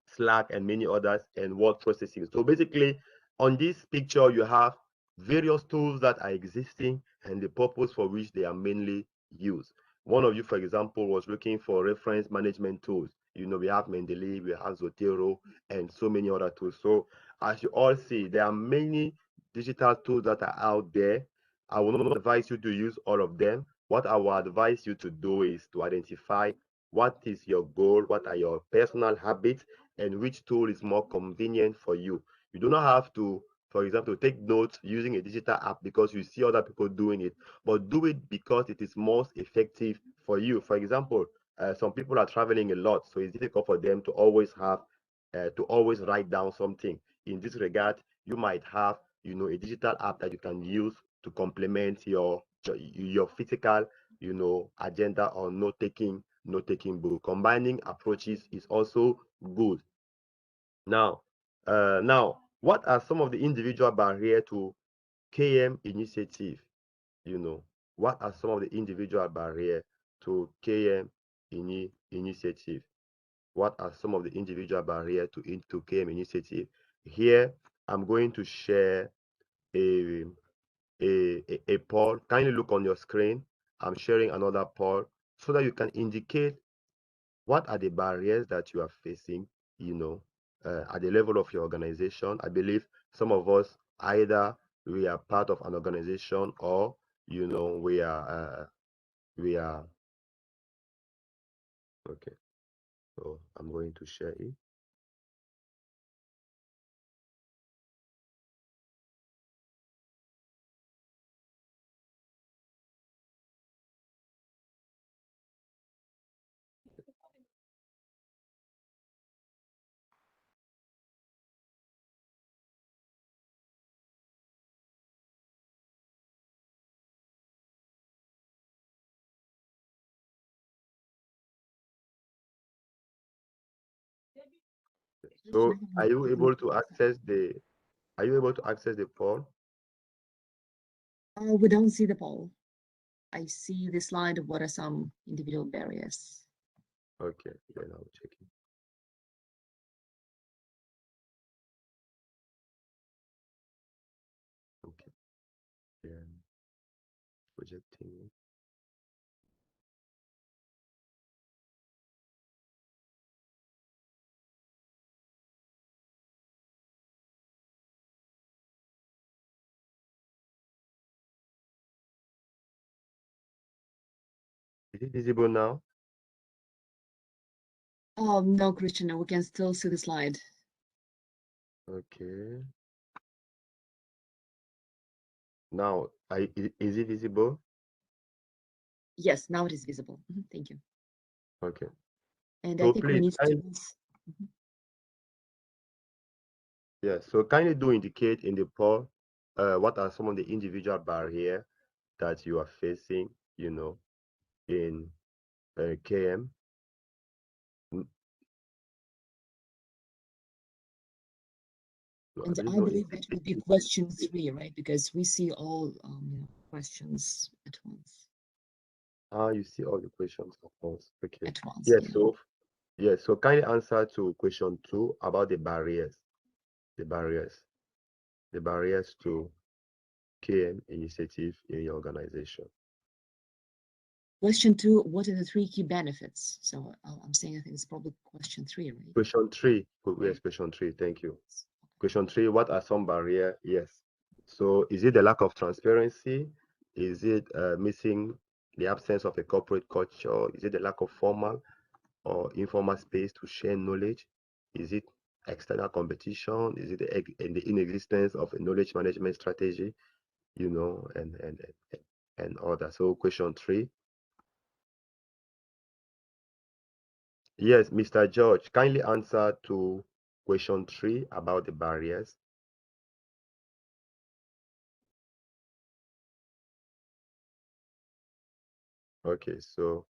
Slack and many others, and word processing. So basically, on this picture, you have various tools that are existing and the purpose for which they are mainly used. One of you, for example, was looking for reference management tools. We have Mendeley, we have Zotero, and so many other tools. So as you all see, there are many digital tools that are out there. I will not advise you to use all of them. What I will advise you to do is to identify what is your goal, what are your personal habits, and which tool is more convenient for you. You do not have to, for example, take notes using a digital app because you see other people doing it, but do it because it is most effective for you. For example, some people are traveling a lot, so it's difficult for them to always write down something. In this regard, you might have, a digital app that you can use to complement your physical, agenda or note-taking book. Combining approaches is also good. Now, what are some of the individual barriers to KM initiative? What are some of the individual barriers to KM initiative? What are some of the individual barriers to KM initiative? here I'm going to share a poll. Kindly look on your screen. I'm sharing another poll so that you can indicate what are the barriers that you are facing, at the level of your organization. I believe some of us, either we are part of an organization or, we are, okay. So I'm going to share it. So are you able to access the poll? We don't see the poll. I see the slide of what are some individual barriers. Okay, then I'll check it. Okay, then projecting it. Is it visible now? No, Christian, we can still see the slide. Okay. Now, is it visible? Yes, now it is visible. Thank you. Okay. And So I think we need to. Yeah, so kindly do indicate in the poll what are some of the individual barriers that you are facing, in KM. And I believe that would be question 3, right? Because we see all questions at once. You see all the questions at once. Okay. At once. Yes. Yeah. So kindly answer to question 2 about the barriers. The barriers to KM initiative in your organization. Question 2, what are the 3 key benefits? So I'm saying I think it's probably question 3, right? Question 3. Yes, question 3. Thank you. Question 3, what are some barriers? Yes. So is it the lack of transparency? Is it missing the absence of a corporate culture? Is it the lack of formal or informal space to share knowledge? Is it external competition? Is it the inexistence of a knowledge management strategy? And all that. So question 3. Yes, Mr. George, kindly answer to question 3 about the barriers. Okay, so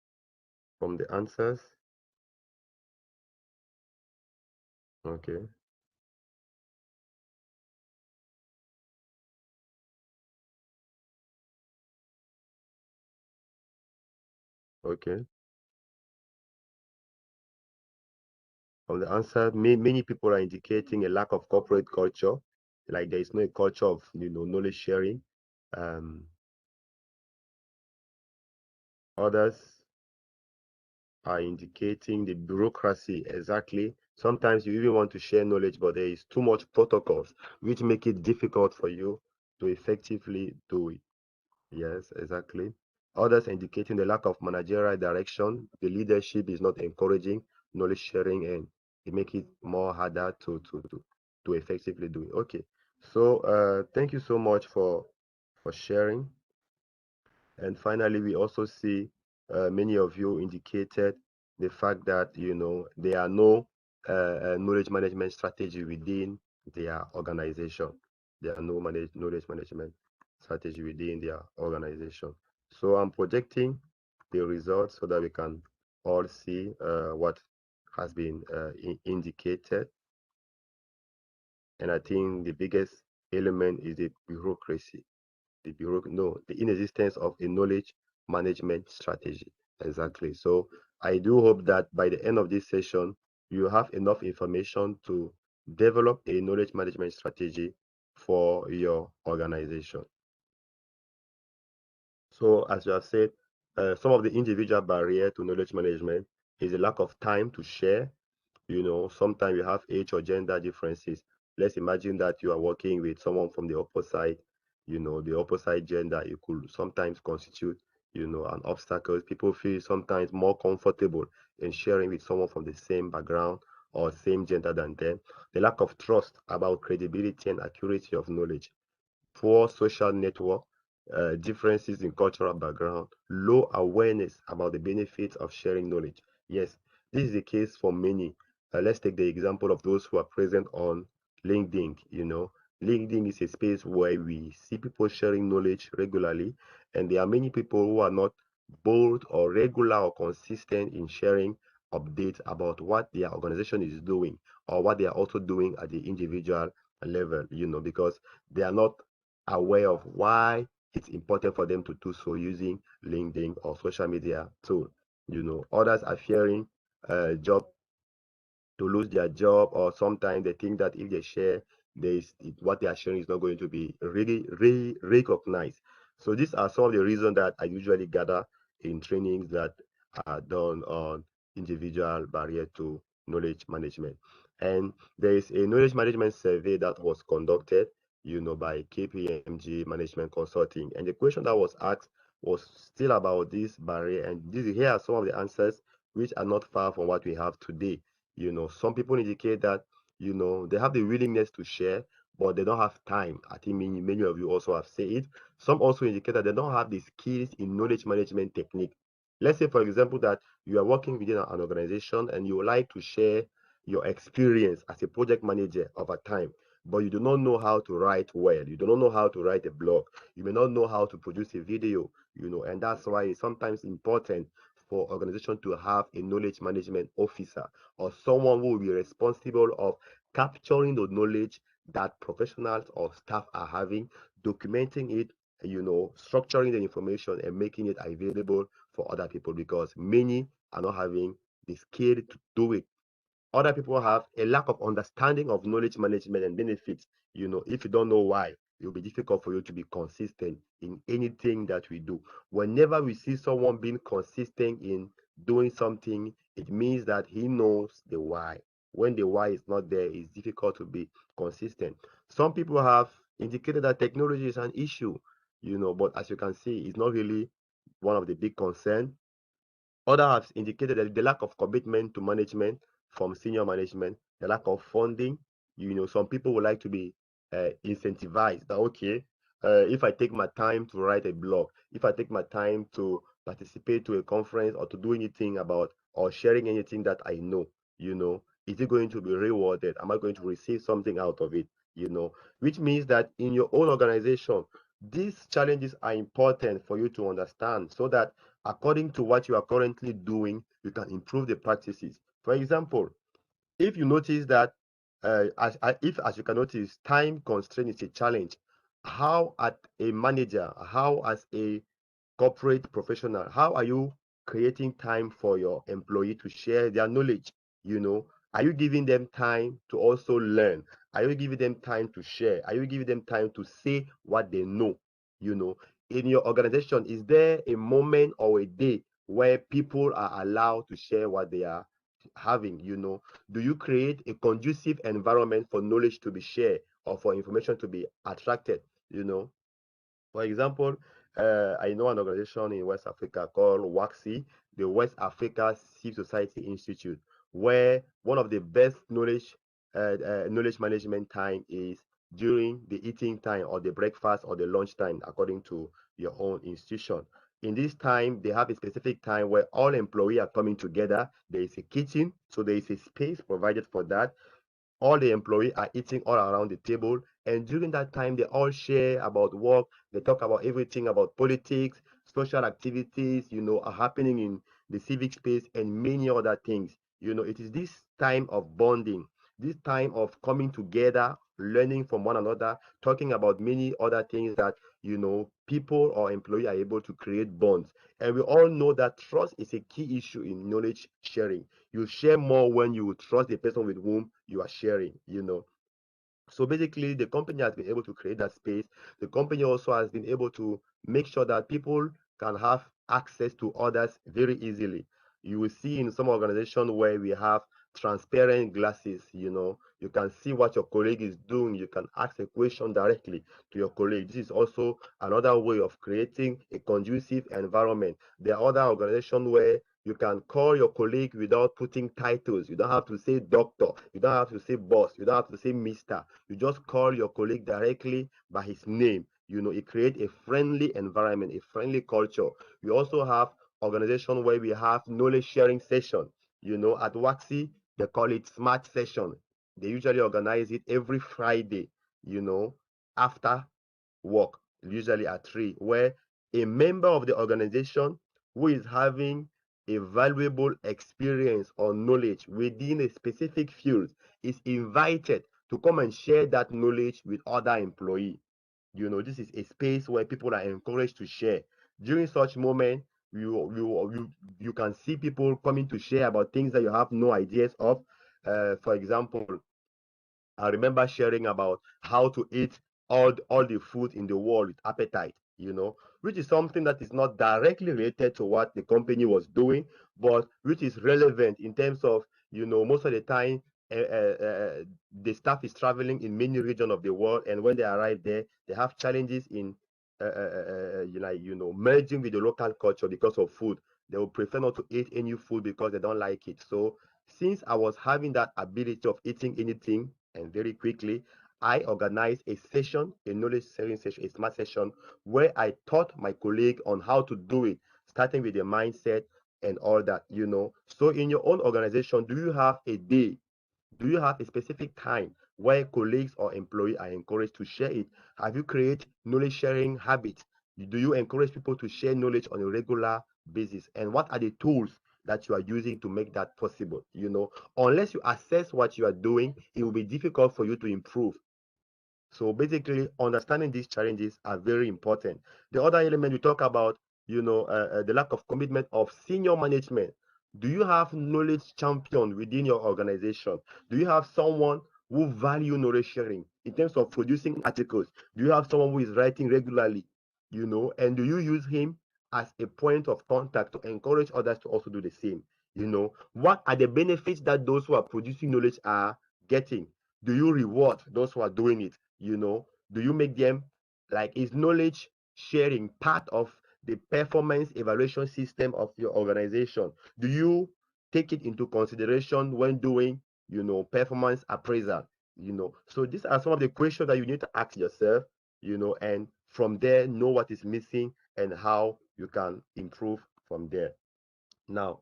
from the answers, okay. Okay. From the answer, many people are indicating a lack of corporate culture, like there is no culture of knowledge sharing. Others are indicating the bureaucracy. Exactly. Sometimes you even want to share knowledge, but there is too much protocols, which make it difficult for you to effectively do it. Yes, exactly. Others indicating the lack of managerial direction. The leadership is not encouraging knowledge sharing, and it makes it more harder to effectively do it. Okay. So thank you so much for sharing. And finally, we also see many of you indicated the fact that there are no knowledge management strategy within their organization. There are no knowledge management strategy within their organization. So I'm projecting the results so that we can all see what has been indicated. And I think the biggest element is the bureaucracy. The inexistence of a knowledge management strategy. Exactly. So I do hope that by the end of this session, you have enough information to develop a knowledge management strategy for your organization. So as you have said, some of the individual barrier to knowledge management is the lack of time to share. Sometimes you have age or gender differences. Let's imagine that you are working with someone from the opposite, the opposite gender. It could sometimes constitute, an obstacle. People feel sometimes more comfortable in sharing with someone from the same background or same gender than them. The lack of trust about credibility and accuracy of knowledge, poor social network, differences in cultural background, low awareness about the benefits of sharing knowledge. Yes, this is the case for many. Let's take the example of those who are present on LinkedIn. LinkedIn is a space where we see people sharing knowledge regularly, and there are many people who are not bold or regular or consistent in sharing updates about what their organization is doing or what they are also doing at the individual level, because they are not aware of why it's important for them to do so using LinkedIn or social media tool. Others are fearing job to lose their job, or sometimes they think that if they share what they are sharing is not going to be really recognized. So these are some of the reasons that I usually gather in trainings that are done on individual barrier to knowledge management. And there is a knowledge management survey that was conducted by KPMG Management Consulting, and the question that was asked was still about this barrier, and here are some of the answers which are not far from what we have today. Some people indicate that, they have the willingness to share, but they don't have time. I think many of you also have said it. Some also indicate that they don't have the skills in knowledge management technique. Let's say, for example, that you are working within an organization and you would like to share your experience as a project manager over time, but you do not know how to write well. You do not know how to write a blog. You may not know how to produce a video, and that's why it's sometimes important for organization to have a knowledge management officer or someone who will be responsible of capturing the knowledge that professionals or staff are having, documenting it, structuring the information and making it available for other people, because many are not having the skill to do it. Other people have a lack of understanding of knowledge management and benefits. If you don't know why, it will be difficult for you to be consistent in anything that we do. Whenever we see someone being consistent in doing something, it means that he knows the why. When the why is not there, it's difficult to be consistent. Some people have indicated that technology is an issue, but as you can see, it's not really one of the big concerns. Others have indicated that the lack of commitment to management from senior management, the lack of funding. Some people would like to be incentivized that, okay, if I take my time to write a blog, if I take my time to participate to a conference or to do anything about or sharing anything that I know, is it going to be rewarded? Am I going to receive something out of it? Which means that in your own organization, these challenges are important for you to understand so that according to what you are currently doing, you can improve the practices. For example, if you notice that, as you can notice, time constraint is a challenge. How, as a manager, how as a corporate professional, how are you creating time for your employee to share their knowledge? Are you giving them time to also learn? Are you giving them time to share? Are you giving them time to say what they know? you know in your organization, is there a moment or a day where people are allowed to share what they are having? Do you create a conducive environment for knowledge to be shared or for information to be attracted? For example, I know an organization in West Africa called WAXI, the West Africa Civil Society Institute, where one of the best knowledge management time is during the eating time or the breakfast or the lunch time, according to your own institution. In this time, they have a specific time where all employees are coming together. There is a kitchen, so there is a space provided for that. All the employees are eating all around the table, and during that time they all share about work. They talk about everything about politics, social activities, are happening in the civic space, and many other things. It is this time of bonding, this time of coming together, learning from one another, talking about many other things that people or employee are able to create bonds. And we all know that trust is a key issue in knowledge sharing. You share more when you trust the person with whom you are sharing. So basically, the company has been able to create that space. The company also has been able to make sure that people can have access to others very easily. You will see in some organizations where we have transparent glasses. You can see what your colleague is doing. You can ask a question directly to your colleague. This is also another way of creating a conducive environment. There are other organizations where you can call your colleague without putting titles. You don't have to say doctor. You don't have to say boss. You don't have to say mister. You just call your colleague directly by his name. It creates a friendly environment, a friendly culture. We also have organization where we have knowledge sharing session. At Waxy, they call it smart session. They usually organize it every Friday, after work, usually at 3, where a member of the organization who is having a valuable experience or knowledge within a specific field is invited to come and share that knowledge with other employees. This is a space where people are encouraged to share. During such moment, you can see people coming to share about things that you have no ideas of. For example, I remember sharing about how to eat all the food in the world with appetite, which is something that is not directly related to what the company was doing, but which is relevant in terms of, most of the time, the staff is traveling in many regions of the world, and when they arrive there, they have challenges in, merging with the local culture because of food. They will prefer not to eat any food because they don't like it. So since I was having that ability of eating anything and very quickly, I organized a session, a knowledge sharing session, a smart session, where I taught my colleague on how to do it, starting with the mindset and all that. So in your own organization, do you have a day? Do you have a specific time where colleagues or employees are encouraged to share it? Have you created knowledge sharing habits? Do you encourage people to share knowledge on a regular basis? And what are the tools that you are using to make that possible? Unless you assess what you are doing, it will be difficult for you to improve. So basically, understanding these challenges are very important. The other element we talk about, the lack of commitment of senior management. Do you have knowledge champion within your organization? Do you have someone who value knowledge sharing in terms of producing articles? Do you have someone who is writing regularly? And do you use him as a point of contact to encourage others to also do the same? What are the benefits that those who are producing knowledge are getting? Do you reward those who are doing it? Do you make them, like, is knowledge sharing part of the performance evaluation system of your organization? Do you take it into consideration when doing, performance appraisal? So these are some of the questions that you need to ask yourself, and from there know what is missing and how you can improve from there. Now,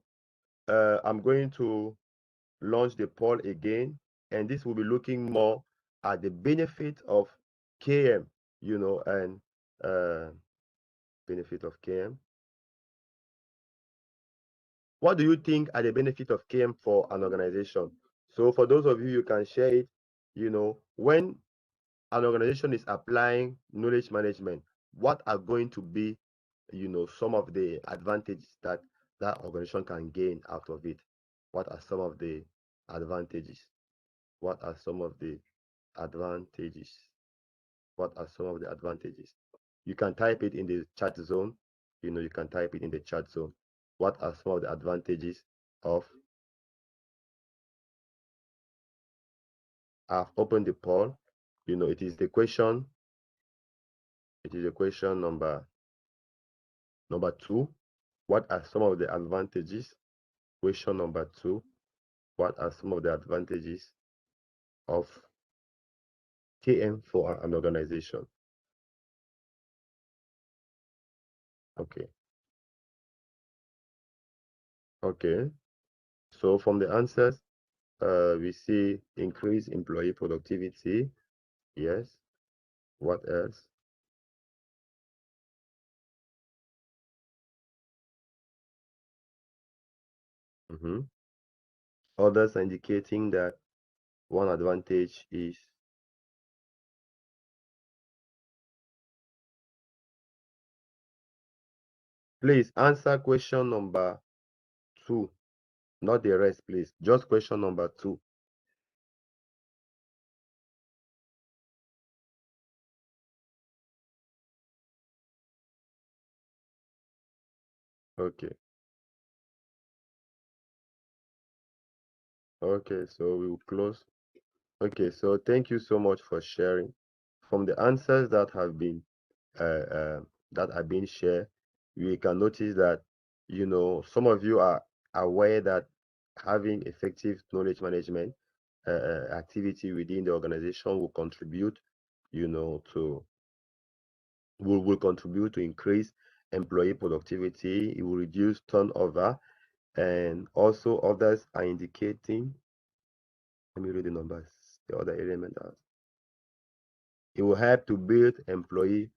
I'm going to launch the poll again, and this will be looking more at the benefit of KM, and benefit of KM. What do you think are the benefit of KM for an organization? So for those of you, you can share it. When an organization is applying knowledge management, what are going to be, some of the advantages that that organization can gain out of it? What are some of the advantages? What are some of the advantages? What are some of the advantages? You can type it in the chat zone. You can type it in the chat zone. What are some of the advantages of? I've opened the poll. It is the question. It is the question number 2. What are some of the advantages? Question number 2. What are some of the advantages of KM for an organization? Okay. Okay. So from the answers, we see increased employee productivity. Yes. What else? Others are indicating that one advantage is Please answer question number 2, not the rest, please. Just question number 2. Okay. Okay, so we will close. Okay, so thank you so much for sharing. From the answers that have been shared, we can notice that some of you are aware that having effective knowledge management activity within the organization will contribute, to will contribute to increase employee productivity. It will reduce turnover, and also others are indicating. Let me read the numbers. The other element are it will help to build employee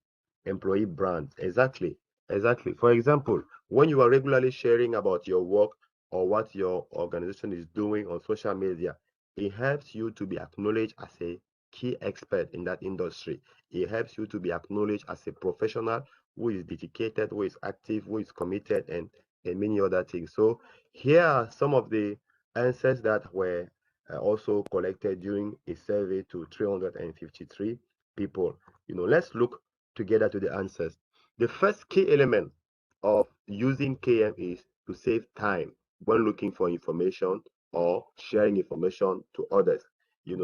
brands. Exactly. For example, when you are regularly sharing about your work or what your organization is doing on social media, it helps you to be acknowledged as a key expert in that industry. It helps you to be acknowledged as a professional who is dedicated, who is active, who is committed, and many other things. So here are some of the answers that were also collected during a survey to 353 people. Let's look together to the answers. The first key element of using KM is to save time when looking for information or sharing information to others.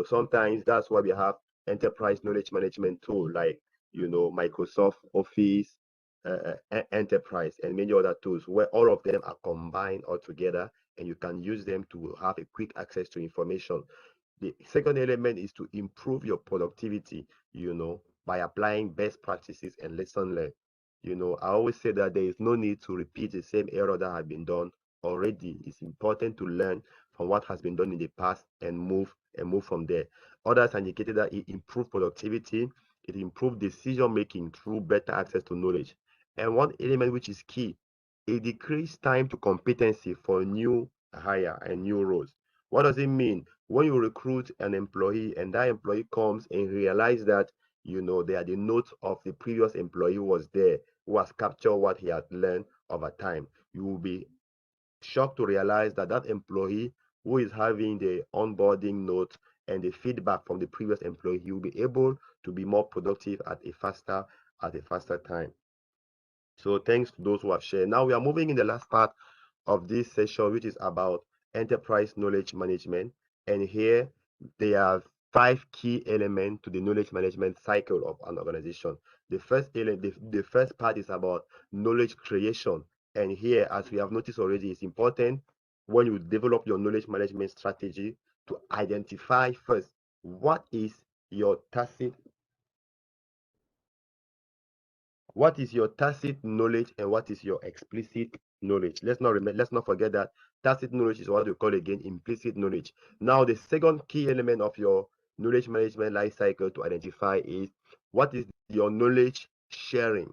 Sometimes that's why we have enterprise knowledge management tool like Microsoft Office, Enterprise, and many other tools where all of them are combined all together, and you can use them to have a quick access to information. The second element is to improve your productivity, by applying best practices and lesson learned. I always say that there is no need to repeat the same error that has been done already. It's important to learn from what has been done in the past and move from there. Others indicated that it improved productivity, it improved decision making through better access to knowledge. And one element which is key, it decreased time to competency for new hire and new roles. What does it mean? When you recruit an employee and that employee comes and realize that they are the notes of the previous employee who was there, who has captured what he had learned over time, you will be shocked to realize that that employee who is having the onboarding notes and the feedback from the previous employee, he will be able to be more productive at a faster time. So thanks to those who have shared. Now we are moving in the last part of this session, which is about enterprise knowledge management. And here there are 5 key elements to the knowledge management cycle of an organization. The first element, the first part is about knowledge creation. And here, as we have noticed already, it's important when you develop your knowledge management strategy to identify first what is your tacit knowledge and what is your explicit knowledge. Let's not forget that tacit knowledge is what we call again implicit knowledge. Now the second key element of your knowledge management life cycle to identify is what is your knowledge sharing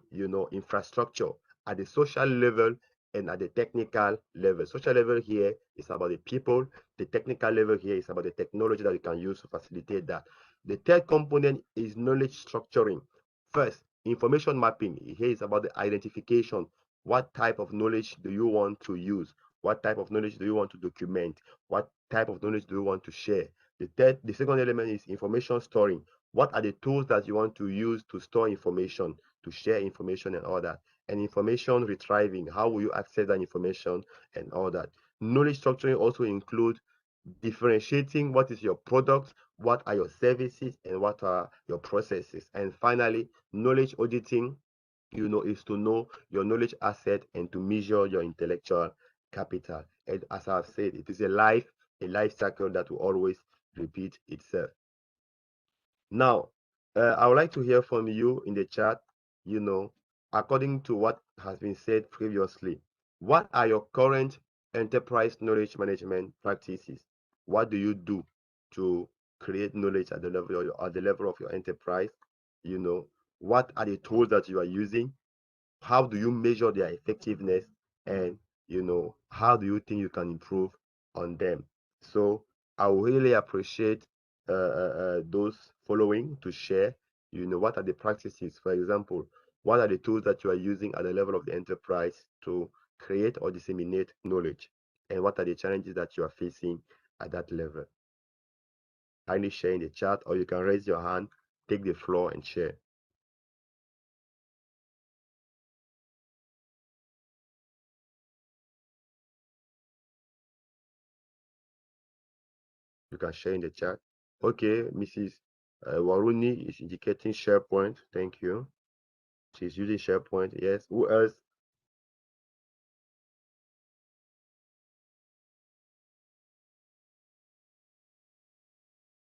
infrastructure at the social level and at the technical level. Social level here is about the people, the technical level here is about the technology that you can use to facilitate that. The third component is knowledge structuring. First, information mapping. Here is about the identification. What type of knowledge do you want to use? What type of knowledge do you want to document? What type of knowledge do you want to share? The second element is information storing. What are the tools that you want to use to store information, to share information and all that? And information retrieving. How will you access that information and all that? Knowledge structuring also includes differentiating what is your product, what are your services, and what are your processes. And finally, knowledge auditing, is to know your knowledge asset and to measure your intellectual capital. And as I've said, it is a life cycle that will always repeat itself. Now, I would like to hear from you in the chat, according to what has been said previously, what are your current enterprise knowledge management practices? What do you do to create knowledge at the level of your enterprise? What are the tools that you are using? How do you measure their effectiveness? And how do you think you can improve on them? So I would really appreciate those following to share what are the practices. For example, What are the tools that you are using at the level of the enterprise to create or disseminate knowledge? And what are the challenges that you are facing at that level? Kindly share in the chat, or you can raise your hand, take the floor and share. You can share in the chat. Okay, Mrs. Waruni is indicating SharePoint. Thank you. She's using SharePoint. Yes. Who else?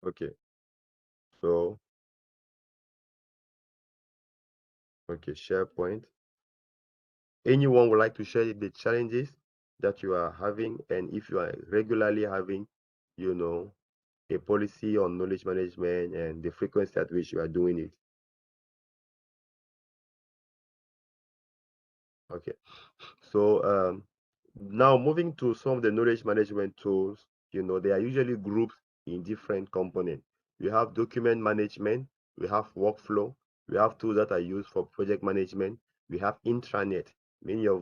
Okay. So, okay, SharePoint. Anyone would like to share the challenges that you are having, and if you are regularly having, you know, a policy on knowledge management and the frequency at which you are doing it. Okay. So now moving to some of the knowledge management tools, they are usually grouped in different components. We have document management, we have workflow, we have tools that are used for project management, we have intranet. Many of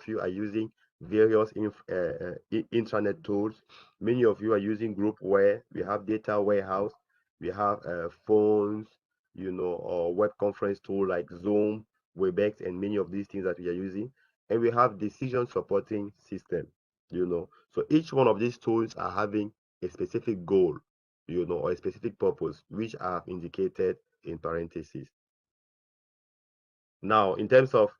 you are using various intranet tools. Many of you are using groupware. We have data warehouse, we have phones, or web conference tool like Zoom, Webex, and many of these things that we are using. And we have decision supporting system. So each one of these tools are having a specific goal, or a specific purpose, which are indicated in parentheses. Now, in terms of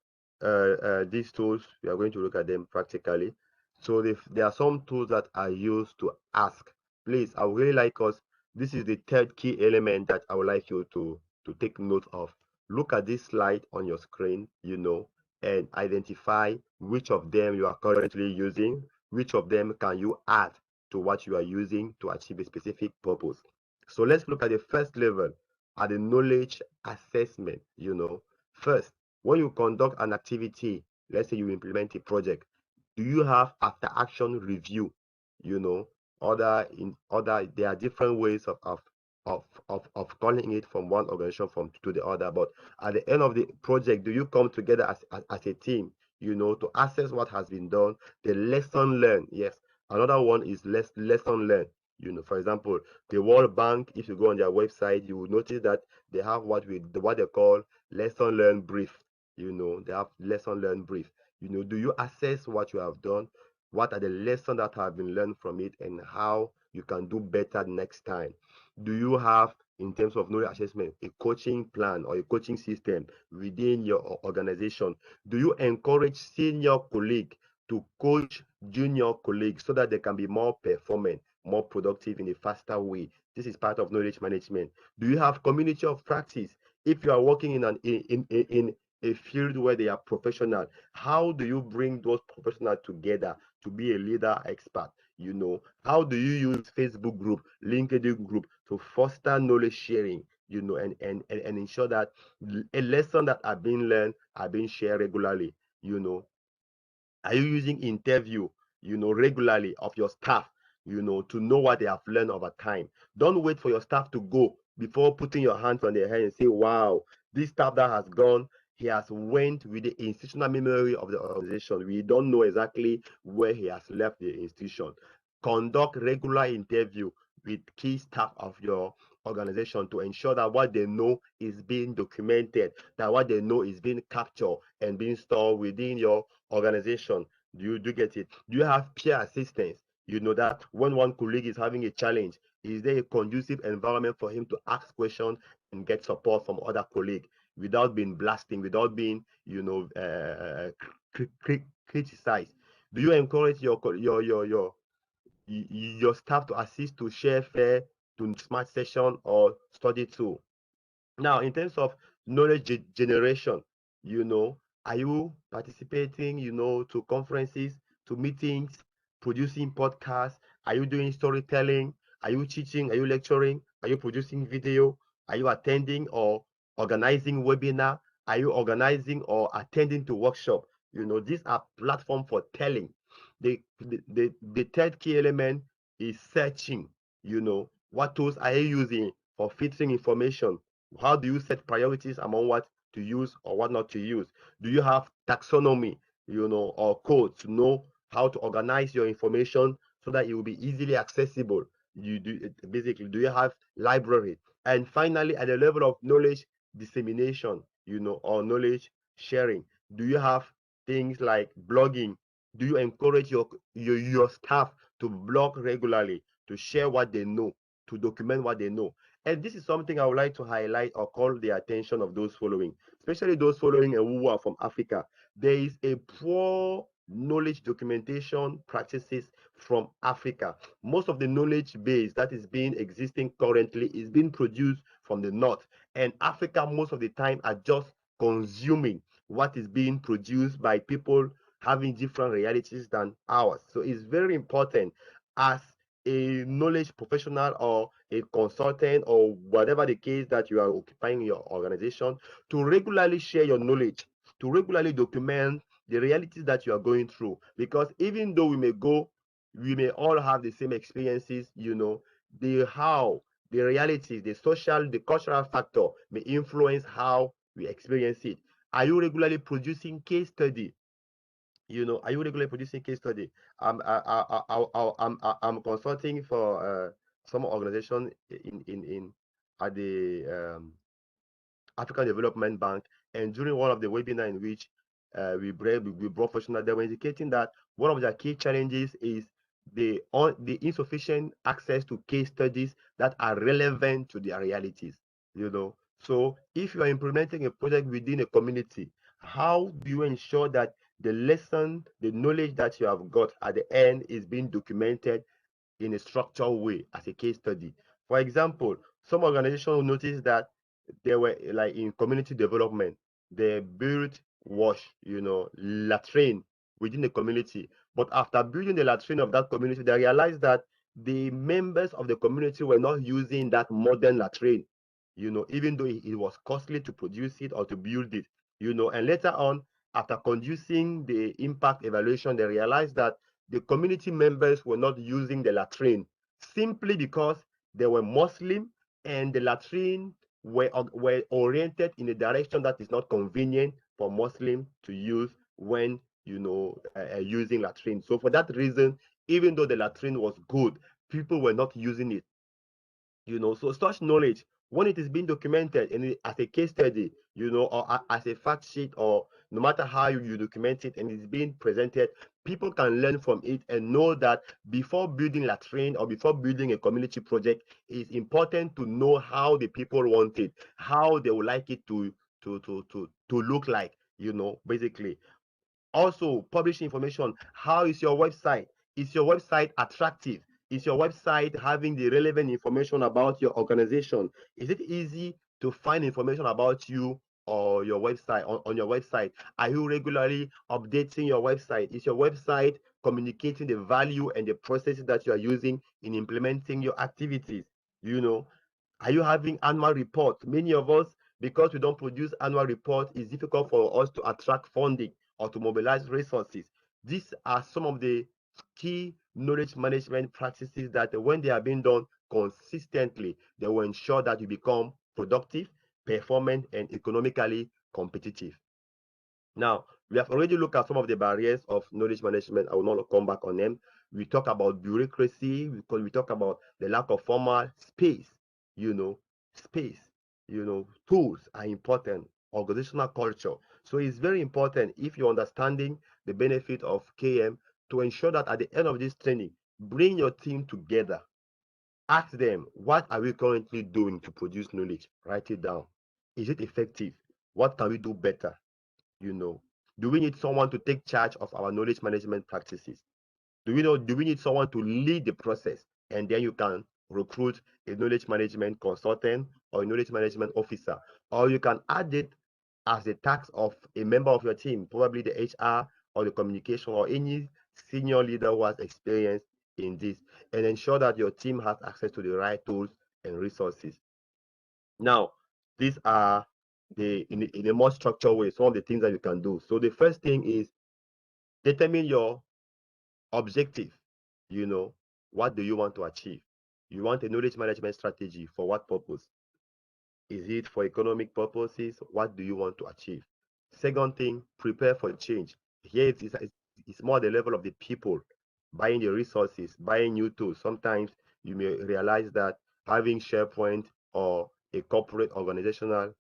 these tools, we are going to look at them practically. So there are some tools that are used to ask. Please, I would really like us, this is the third key element that I would like you to take note of. Look at this slide on your screen, and identify which of them you are currently using, which of them can you add to what you are using to achieve a specific purpose. So let's look at the first level, at the knowledge assessment. First, when you conduct an activity, let's say you implement a project, do you have after action review? There are different ways of calling it from one organization to the other. But at the end of the project, do you come together as a team, to assess what has been done, the lesson learned? Yes. Another one is lesson learned. For example, the World Bank, if you go on their website, you will notice that they have what they call lesson learned brief. They have lesson learned brief. Do you assess what you have done? What are the lessons that have been learned from it, and how you can do better next time? Do you have, in terms of knowledge assessment, a coaching plan or a coaching system within your organization? Do you encourage senior colleagues to coach junior colleagues so that they can be more performant, more productive in a faster way? This is part of knowledge management. Do you have community of practice? If you are working in a field where they are professional, how do you bring those professionals together to be a leader expert? How do you use Facebook group, LinkedIn group to foster knowledge sharing, and ensure that a lesson that are being learned are being shared regularly? Are you using interview, regularly of your staff, to know what they have learned over time? Don't wait for your staff to go before putting your hands on their head and say, wow, this staff that has gone, he has went with the institutional memory of the organization. We don't know exactly where he has left the institution. Conduct regular interview with key staff of your organization to ensure that what they know is being documented, that what they know is being captured and being stored within your organization. Do you get it? Do you have peer assistance? That when one colleague is having a challenge, is there a conducive environment for him to ask questions and get support from other colleagues without being blasting, without being, criticized? Do you encourage your staff to assist to share fair to smart session or study tool? Now, in terms of knowledge generation, are you participating, to conferences, to meetings, producing podcasts? Are you doing storytelling? Are you teaching? Are you lecturing? Are you producing video? Are you attending or organizing webinar? Are you organizing or attending to workshop? These are platform for telling. The third key element is searching. What tools are you using for filtering information? How do you set priorities among what to use or what not to use? Do you have taxonomy, or code to know how to organize your information so that it will be easily accessible? You do basically, do you have library? And finally, at the level of knowledge dissemination, or knowledge sharing, do you have things like blogging? Do you encourage your staff to blog regularly, to share what they know, to document what they know? And this is something I would like to highlight or call the attention of those following, especially those following who are from Africa. There is a poor knowledge documentation practices from Africa. Most of the knowledge base that is being existing currently is being produced from the north, and Africa most of the time are just consuming what is being produced by people having different realities than ours. So it's very important as a knowledge professional or a consultant or whatever the case that you are occupying in your organization, to regularly share your knowledge, to regularly document the realities that you are going through. Because even though we may all have the same experiences, the realities, the social, the cultural factor may influence how we experience it. Are you regularly producing case study? Are you regularly producing case study? I'm consulting for some organization in at the African Development Bank, and during one of the webinar in which we brought professionals, they were indicating that one of their key challenges is the insufficient access to case studies that are relevant to their realities. So if you are implementing a project within a community, how do you ensure that the lesson, the knowledge that you have got at the end is being documented in a structured way as a case study? For example, some organizations will notice that they were like in community development, they built latrine within the community. But after building the latrine of that community, they realized that the members of the community were not using that modern latrine, even though it was costly to produce it or to build it, and later on, after conducing the impact evaluation, they realized that the community members were not using the latrine simply because they were Muslim, and the latrine were oriented in a direction that is not convenient for Muslim to use when using latrine. So for that reason, even though the latrine was good, people were not using it. So such knowledge, when it is being documented as a case study, or as a fact sheet, or no matter how you document it and it's being presented, people can learn from it and know that before building latrine or before building a community project, it's important to know how the people want it, how they would like it to look like, basically. Also, publish information. How is your website? Is your website attractive? Is your website having the relevant information about your organization? Is it easy to find information about you or your website on your website? Are you regularly updating your website? Is your website communicating the value and the processes that you are using in implementing your activities? Are you having annual reports? Many of us, because we don't produce annual reports, it's difficult for us to attract funding or to mobilize resources. These are some of the key knowledge management practices that when they are being done consistently, they will ensure that you become productive, performant, and economically competitive. Now, we have already looked at some of the barriers of knowledge management. I will not come back on them. We talk about bureaucracy, because we talk about the lack of formal space, space, tools are important, organizational culture. So it's very important, if you're understanding the benefit of KM, to ensure that at the end of this training, bring your team together. Ask them, what are we currently doing to produce knowledge? Write it down. Is it effective? What can we do better? Do we need someone to take charge of our knowledge management practices? Do we need someone to lead the process? And then you can recruit a knowledge management consultant or a knowledge management officer, or you can add it as a task of a member of your team, probably the HR or the communication or any senior leader who has experience in this, and ensure that your team has access to the right tools and resources. Now, these are in a more structured way, some of the things that you can do. So the first thing is determine your objective. What do you want to achieve? You want a knowledge management strategy for what purpose? Is it for economic purposes? What do you want to achieve? Second thing, prepare for change. Here it's more the level of the people buying the resources, buying new tools. Sometimes you may realize that having SharePoint or a corporate organizational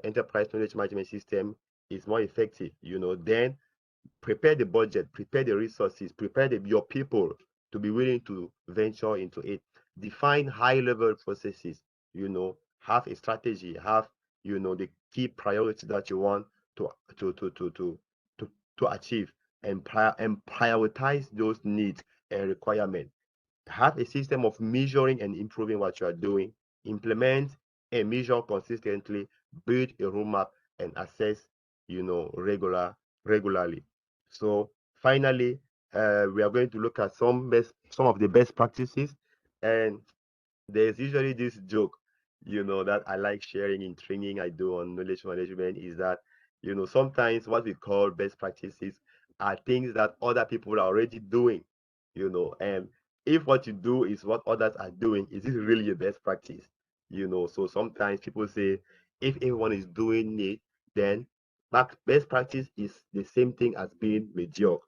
enterprise knowledge management system is more effective. Then prepare the budget, prepare the resources, prepare your people to be willing to venture into it. Define high level processes, have a strategy, have, the key priorities that you want to to to to to to, to achieve, and prioritize those needs and requirements. Have a system of measuring and improving what you are doing. Implement and measure consistently. Build a roadmap and assess, regularly. So finally, we are going to look at some of the best practices, and there's usually this joke, that I like sharing in training I do on knowledge management, is that, sometimes what we call best practices are things that other people are already doing, and if what you do is what others are doing, is it really a best practice? So sometimes people say, if everyone is doing it, then best practice is the same thing as being mediocre.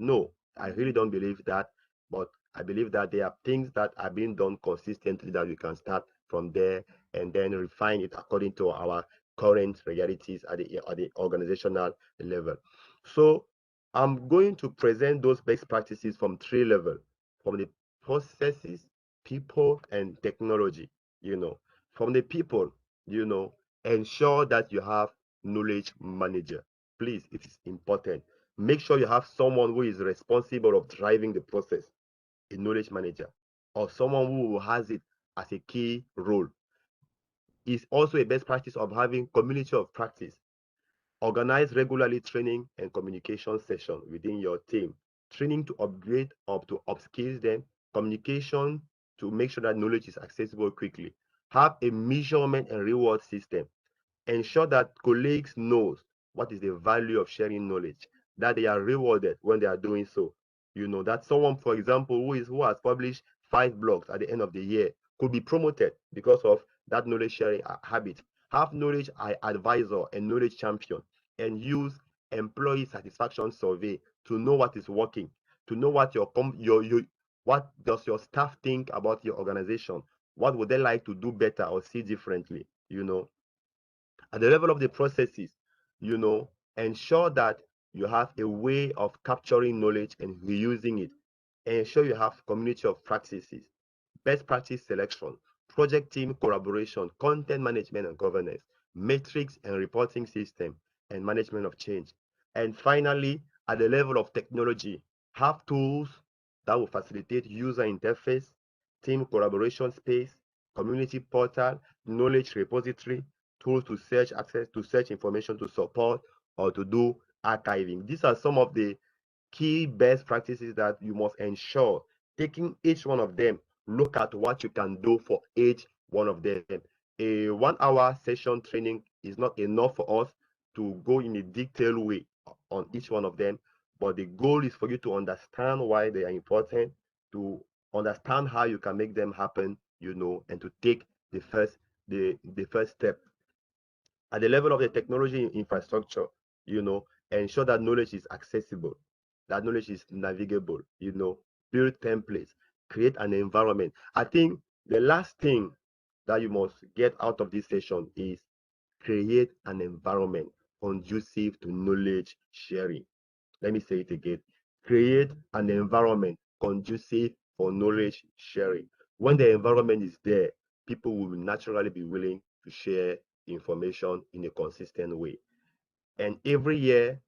No, I really don't believe that, but I believe that there are things that are being done consistently that we can start from there and then refine it according to our current realities at the organizational level. So I'm going to present those best practices from three levels, from the processes, people, and technology. From the people, ensure that you have knowledge manager. Please, it is important. Make sure you have someone who is responsible of driving the process, a knowledge manager, or someone who has it as a key role. Is also a best practice of having community of practice. Organize regularly training and communication session within your team. Training to upgrade up to upskill them. Communication to make sure that knowledge is accessible quickly. Have a measurement and reward system. Ensure that colleagues knows what is the value of sharing knowledge, that they are rewarded when they are doing so. That someone, for example, who has published 5 blogs at the end of the year could be promoted because of that knowledge sharing habit. Have knowledge advisor and knowledge champion, and use employee satisfaction survey to know what is working, to know what what does your staff think about your organization, what would they like to do better or see differently. At the level of the processes, you know, ensure that you have a way of capturing knowledge and reusing it. Ensure you have community of practices, best practice selection, project team collaboration, content management and governance, metrics and reporting system, and management of change. And finally, at the level of technology, have tools that will facilitate user interface, team collaboration space, community portal, knowledge repository, tools to search access to search information, to support or to do archiving. These are some of the key best practices that you must ensure. Taking each one of them, look at what you can do for each one of them. A 1 hour session training is not enough for us to go in a detailed way on each one of them, but the goal is for you to understand why they are important, to understand how you can make them happen, and to take the first step. At the level of the technology infrastructure, ensure that knowledge is accessible, that knowledge is navigable, build templates, create an environment. I think the last thing that you must get out of this session is create an environment conducive to knowledge sharing. Let me say it again. Create an environment conducive for knowledge sharing. When the environment is there, people will naturally be willing to share information in a consistent way. And every year,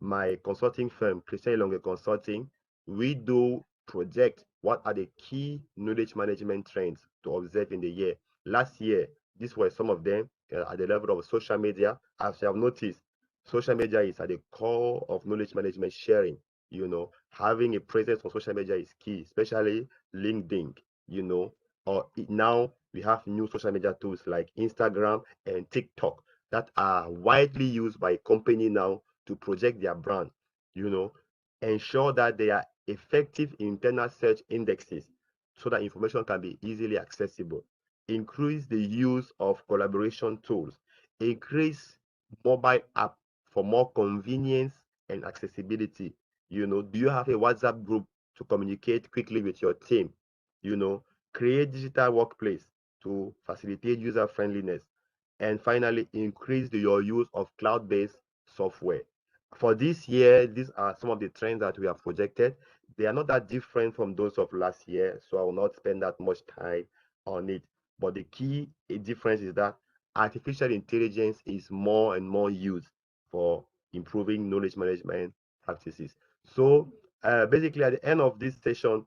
my consulting firm, Christian Elongue Consulting, we do project what are the key knowledge management trends to observe in the year. Last year, these were some of them at the level of social media. As you have noticed, social media is at the core of knowledge management sharing. Having a presence on social media is key, especially LinkedIn, or now we have new social media tools like Instagram and TikTok that are widely used by company now to project their brand. Ensure that they are effective internal search indexes so that information can be easily accessible. increase the use of collaboration tools, increase mobile app for more convenience and accessibility. Do you have a WhatsApp group to communicate quickly with your team? Create digital workplace to facilitate user friendliness. And finally, increase your use of cloud-based software. For this year, these are some of the trends that we have projected. They are not that different from those of last year, so I will not spend that much time on it. But the key difference is that artificial intelligence is more and more used for improving knowledge management practices. So basically, at the end of this session,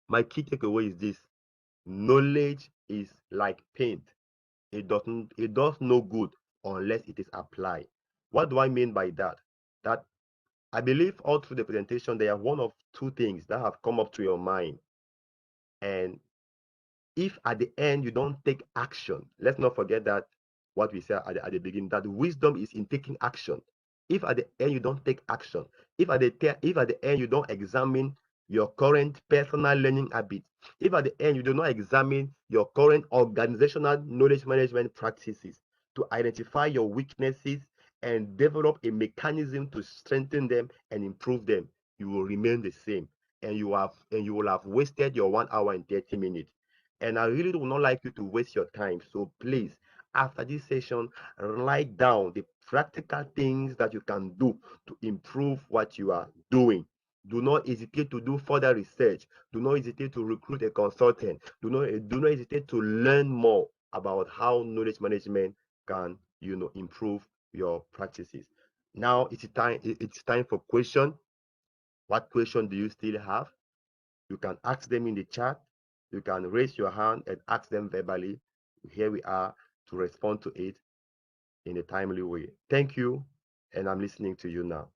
my key takeaway is this: knowledge is like paint. It does no good unless it is applied. What do I mean by that? That I believe all through the presentation, there are one of two things that have come up to your mind. And if at the end you don't take action, let's not forget that what we said at the beginning, that wisdom is in taking action. If at the end you don't take action, if at the end you don't examine your current personal learning habits, if at the end you do not examine your current organizational knowledge management practices to identify your weaknesses and develop a mechanism to strengthen them and improve them, you will remain the same, and you will have wasted your 1 hour and 30 minutes. And I really do not like you to waste your time. So please, after this session, write down the practical things that you can do to improve what you are doing. Do not hesitate to do further research. Do not hesitate to recruit a consultant. Do not hesitate to learn more about how knowledge management can, improve your practices. Now it's time for question. What question do you still have? You can ask them in the chat. You can raise your hand and ask them verbally. Here we are to respond to it in a timely way. Thank you, and I'm listening to you now.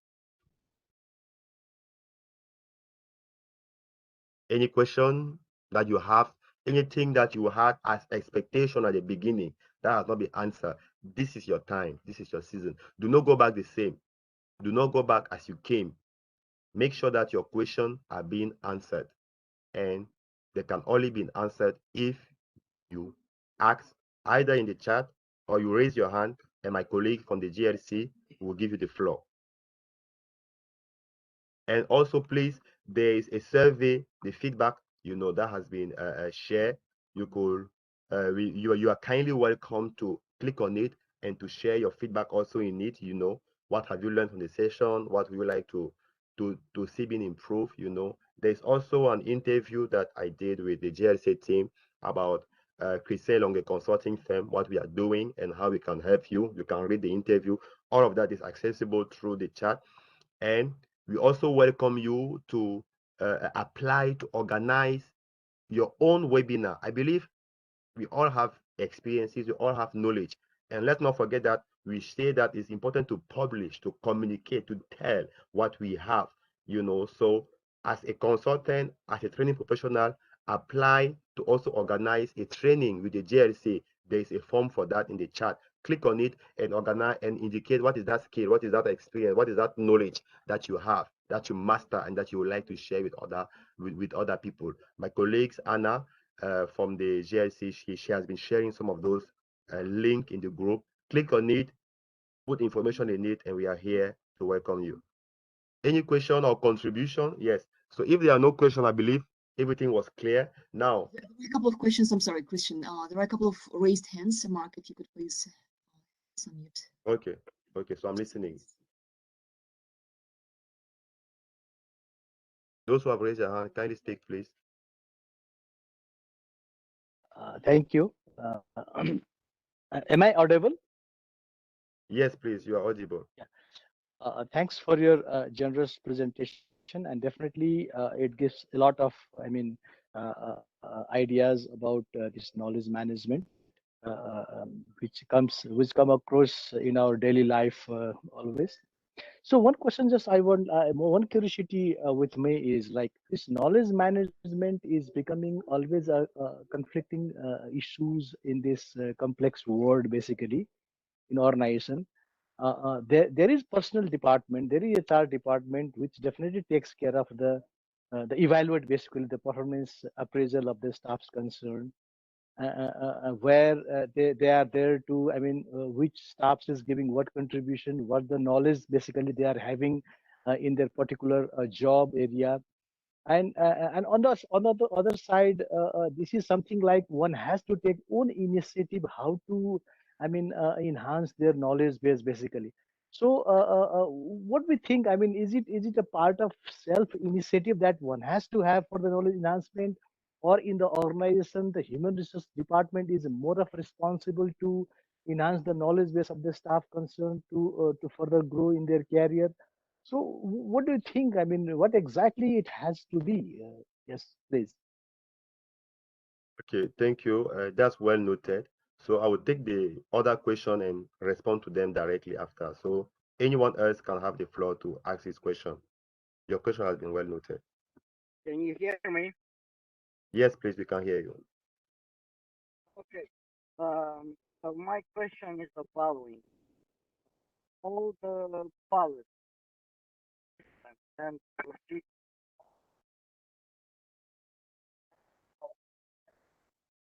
Any question that you have, anything that you had as expectation at the beginning that has not been answered, this is your time. This is your season. Do not go back the same. Do not go back as you came. Make sure that your questions are being answered, and they can only be answered if you ask either in the chat or you raise your hand, and my colleague from the GLC will give you the floor. And also, please, there is a survey, the feedback, that has been shared. You could, you are kindly welcome to click on it and to share your feedback also in it. What have you learned from the session? What would you like to see being improved? There's also an interview that I did with the GLC team about Elongue consulting firm, what we are doing and how we can help you. You can read the interview. All of that is accessible through the chat. And we also welcome you to apply to organize your own webinar. I believe we all have experiences, we all have knowledge. And let's not forget that we say that it's important to publish, to communicate, to tell what we have, So as a consultant, as a training professional, apply to also organize a training with the GLC. There is a form for that in the chat. Click on it and organize and indicate what is that skill, what is that experience, what is that knowledge that you have, that you master, and that you would like to share with other people. My colleagues, Anna, from the GLC, she has been sharing some of those link in the group. Click on it, put information in it, and we are here to welcome you. Any question or contribution? Yes. So if there are no questions, I believe everything was clear. Now, There are a couple of questions. I'm sorry, Christian. There are a couple of raised hands. Mark, if you could please unmute. Okay. So I'm listening. Those who have raised their hand, kindly speak, please. Thank you. Am I audible? Yes, please. You are audible. Yeah. Thanks for your generous presentation, and definitely it gives a lot of, ideas about this knowledge management, which come across in our daily life always. So one question, just one curiosity with me is like this knowledge management is becoming always a conflicting issues in this complex world, basically in organization. There is personal department, there is HR department, which definitely takes care of the evaluate basically the performance appraisal of the staff's concern. where they are there to, I mean, which staffs is giving what contribution, what the knowledge basically they are having in their particular job area. And on the other side, this is something like one has to take own initiative how to, I mean, enhance their knowledge base basically. So what we think, I mean, is it a part of self initiative that one has to have for the knowledge enhancement, or in the organization the human resource department is more of responsible to enhance the knowledge base of the staff concerned to further grow in their career? So, what do you think? I mean, what exactly it has to be? Yes, please. Okay, thank you. That's well noted. So I will take the other question and respond to them directly after. So anyone else can have the floor to ask his question. Your question has been well noted. Can you hear me? Yes, please, we can hear you. Okay. So my question is the following. All the policies and procedures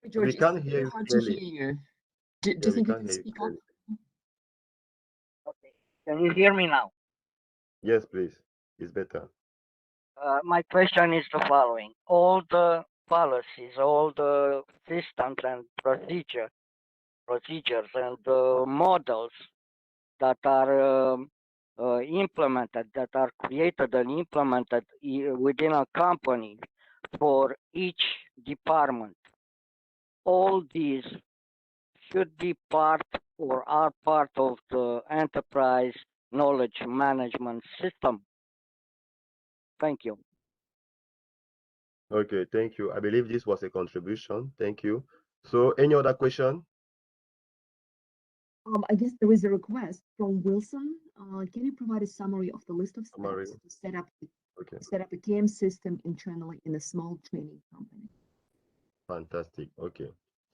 George, We it's can't hear very you hard to clearly. hear you. Do Yeah, you we think you can't can hear you speak up? clearly. Okay. Can you hear me now? Yes, please. It's better. My question is the following. All the policies, all the systems and procedures and models that are implemented, that are created and implemented within a company for each department, all these should be part or are part of the enterprise knowledge management system. Thank you. Okay, thank you. I believe this was a contribution. Thank you. So any other question? I guess there is a request from Wilson. Can you provide a summary of the list of Summary. steps to Okay, set up a TM system internally in a small training company? fantastic. Okay.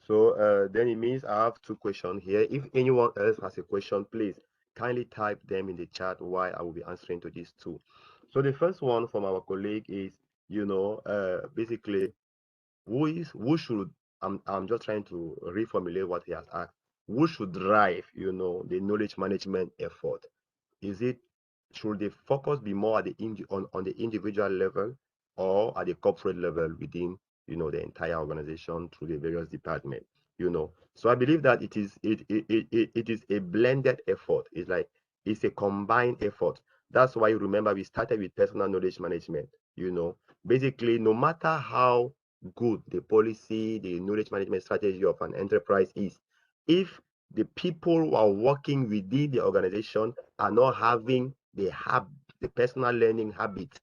So then it means I have two questions here. If anyone else has a question, please kindly type them in the chat while I will be answering to these two. So the first one from our colleague is, basically, who should, I'm just trying to reformulate what he has asked. Who should drive, the knowledge management effort? Is it, should the focus be more at the on the individual level, or at the corporate level within, the entire organization through the various departments? So I believe that it is a blended effort. It's like it's a combined effort. That's why, remember, we started with personal knowledge management. Basically, no matter how good the policy, the knowledge management strategy of an enterprise is, if the people who are working within the organization are not having the personal learning habit,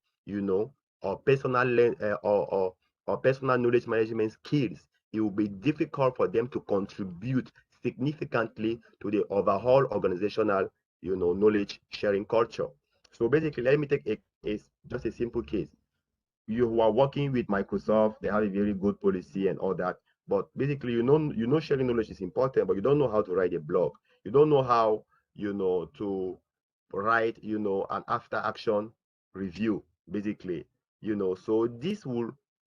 or personal or personal knowledge management skills, it will be difficult for them to contribute significantly to the overall organizational, knowledge sharing culture. So basically, let me take just a simple case. You are working with Microsoft, they have a very good policy and all that. But basically, sharing knowledge is important, but you don't know how to write a blog. You don't know how, to write, an after action review, basically. So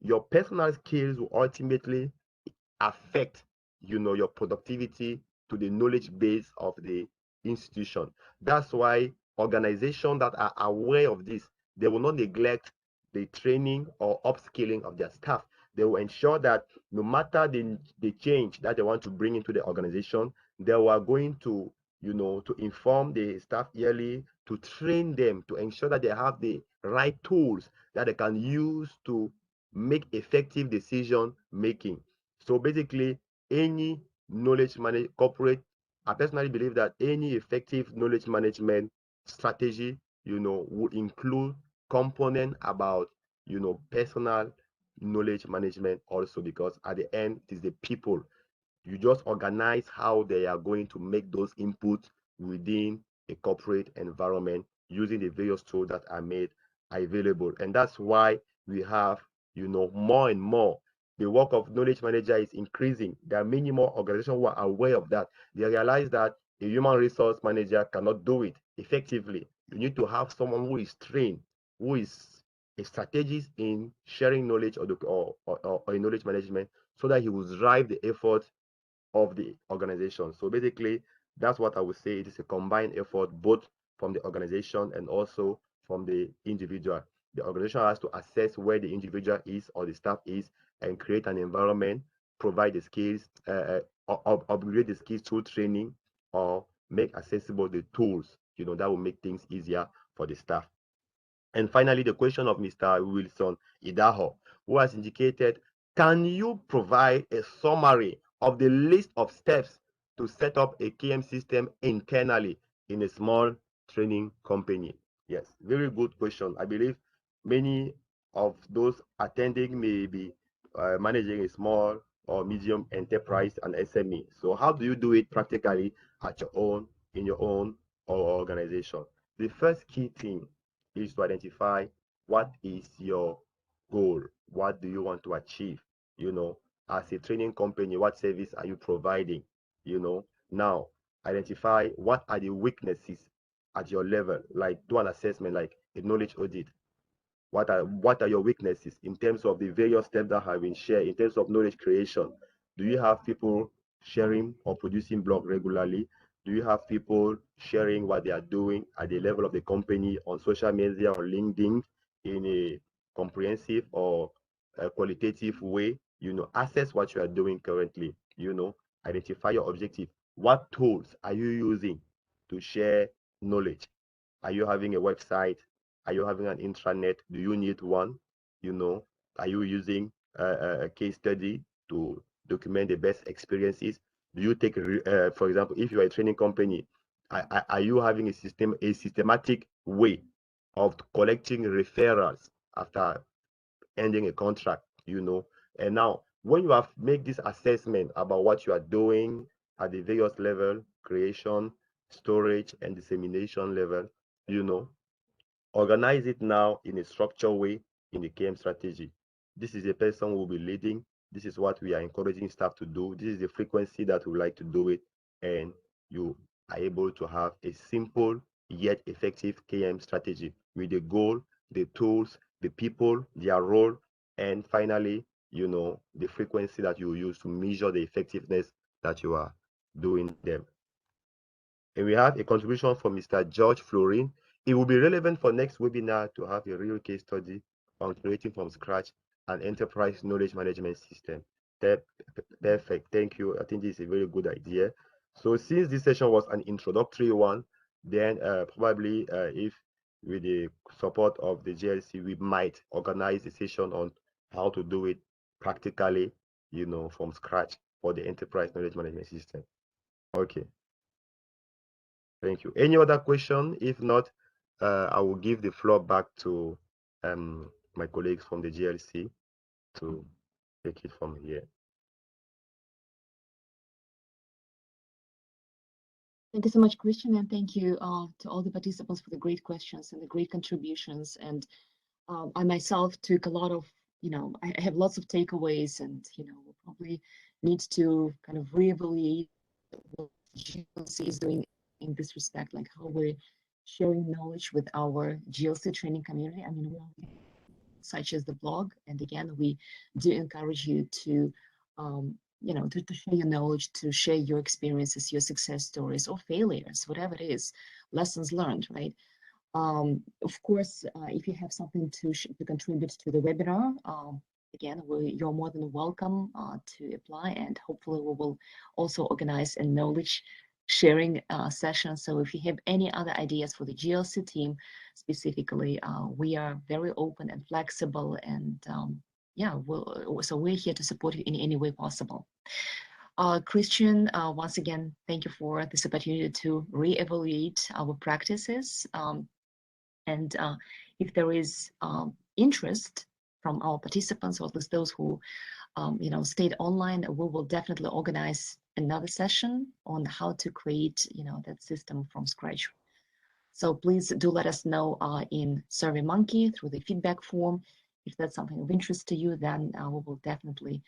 your personal skills will ultimately affect, your productivity to the knowledge base of the institution. That's why organizations that are aware of this, they will not neglect the training or upskilling of their staff. They will ensure that no matter the change that they want to bring into the organization, they are going to, to inform the staff yearly, to train them, to ensure that they have the right tools that they can use to make effective decision making. So basically, any corporate, I personally believe that any effective knowledge management strategy, would include component about, personal knowledge management also, because at the end, it is the people. You just organize how they are going to make those inputs within a corporate environment using the various tools that are made available. And that's why we have, more and more. The work of knowledge manager is increasing. There are many more organizations who are aware of that. They realize that a human resource manager cannot do it effectively. You need to have someone who is trained, who is a strategist in sharing knowledge or knowledge management, so that he will drive the effort of the organization. So basically, that's what I would say. It is a combined effort, both from the organization and also from the individual. The organization has to assess where the individual is or the staff is and create an environment, provide the skills, upgrade the skills through training, or make accessible the tools, that will make things easier for the staff. And finally, the question of Mr. Wilson Idaho, who has indicated, can you provide a summary of the list of steps to set up a KM system internally in a small training company? Yes, very good question. I believe many of those attending may be managing a small or medium enterprise and SME. So how do you do it practically in your own organization? The first key thing is to identify what is your goal. What do you want to achieve? As a training company, what service are you providing? Now identify what are the weaknesses at your level, like do an assessment, like a knowledge audit. What are your weaknesses in terms of the various steps that have been shared in terms of knowledge creation? Do you have people sharing or producing blog regularly? Do you have people sharing what they are doing at the level of the company on social media or LinkedIn in a comprehensive or a qualitative way? Assess what you are doing currently. Identify your objective. What tools are you using to share knowledge? Are you having a website? Are you having an intranet? Do you need one? Are you using a case study to document the best experiences? Do you take, for example, if you are a training company, are you having a systematic way of collecting referrals after ending a contract? And now, when you have made this assessment about what you are doing at the various level, creation, storage, and dissemination level, organize it now in a structured way in the KM strategy. This is a person who will be leading. This is what we are encouraging staff to do. This is the frequency that we like to do it. And you are able to have a simple yet effective KM strategy with the goal, the tools, the people, their role, and finally, the frequency that you use to measure the effectiveness that you are doing them. And we have a contribution from Mr. George Florin. It will be relevant for next webinar to have a real case study on creating from scratch an enterprise knowledge management system. Perfect. Thank you. I think this is a very good idea. So since this session was an introductory one, then probably if with the support of the GLC, we might organize a session on how to do it practically, from scratch for the enterprise knowledge management system. Okay. Thank you. Any other question? If not, I will give the floor back to my colleagues from the GLC to take it from here. Thank you so much, Christian, and thank you to all the participants for the great questions and the great contributions. And I myself took a lot of, I have lots of takeaways, and we'll probably need to kind of reevaluate what GLC is doing in this respect, like how we're sharing knowledge with our GLC training community. I mean, such as the blog, and again, we do encourage you to to share your knowledge, to share your experiences, your success stories or failures, whatever it is, lessons learned, right? Of course, if you have something to contribute to the webinar, again, you're more than welcome to apply, and hopefully we will also organize a knowledge sharing session. So if you have any other ideas for the GLC team specifically, we are very open and flexible, and so we're here to support you in any way possible. Christian, once again, thank you for this opportunity to reevaluate our practices. And if there is interest from our participants, or at least those who stayed online, we will definitely organize another session on how to create that system from scratch. So please do let us know in SurveyMonkey through the feedback form. If that's something of interest to you, then we will definitely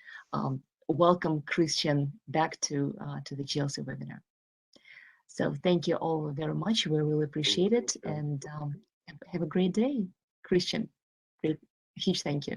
welcome Christian back to the GLC webinar. So thank you all very much. We really appreciate it, and have a great day, Christian. Great. huge thank you.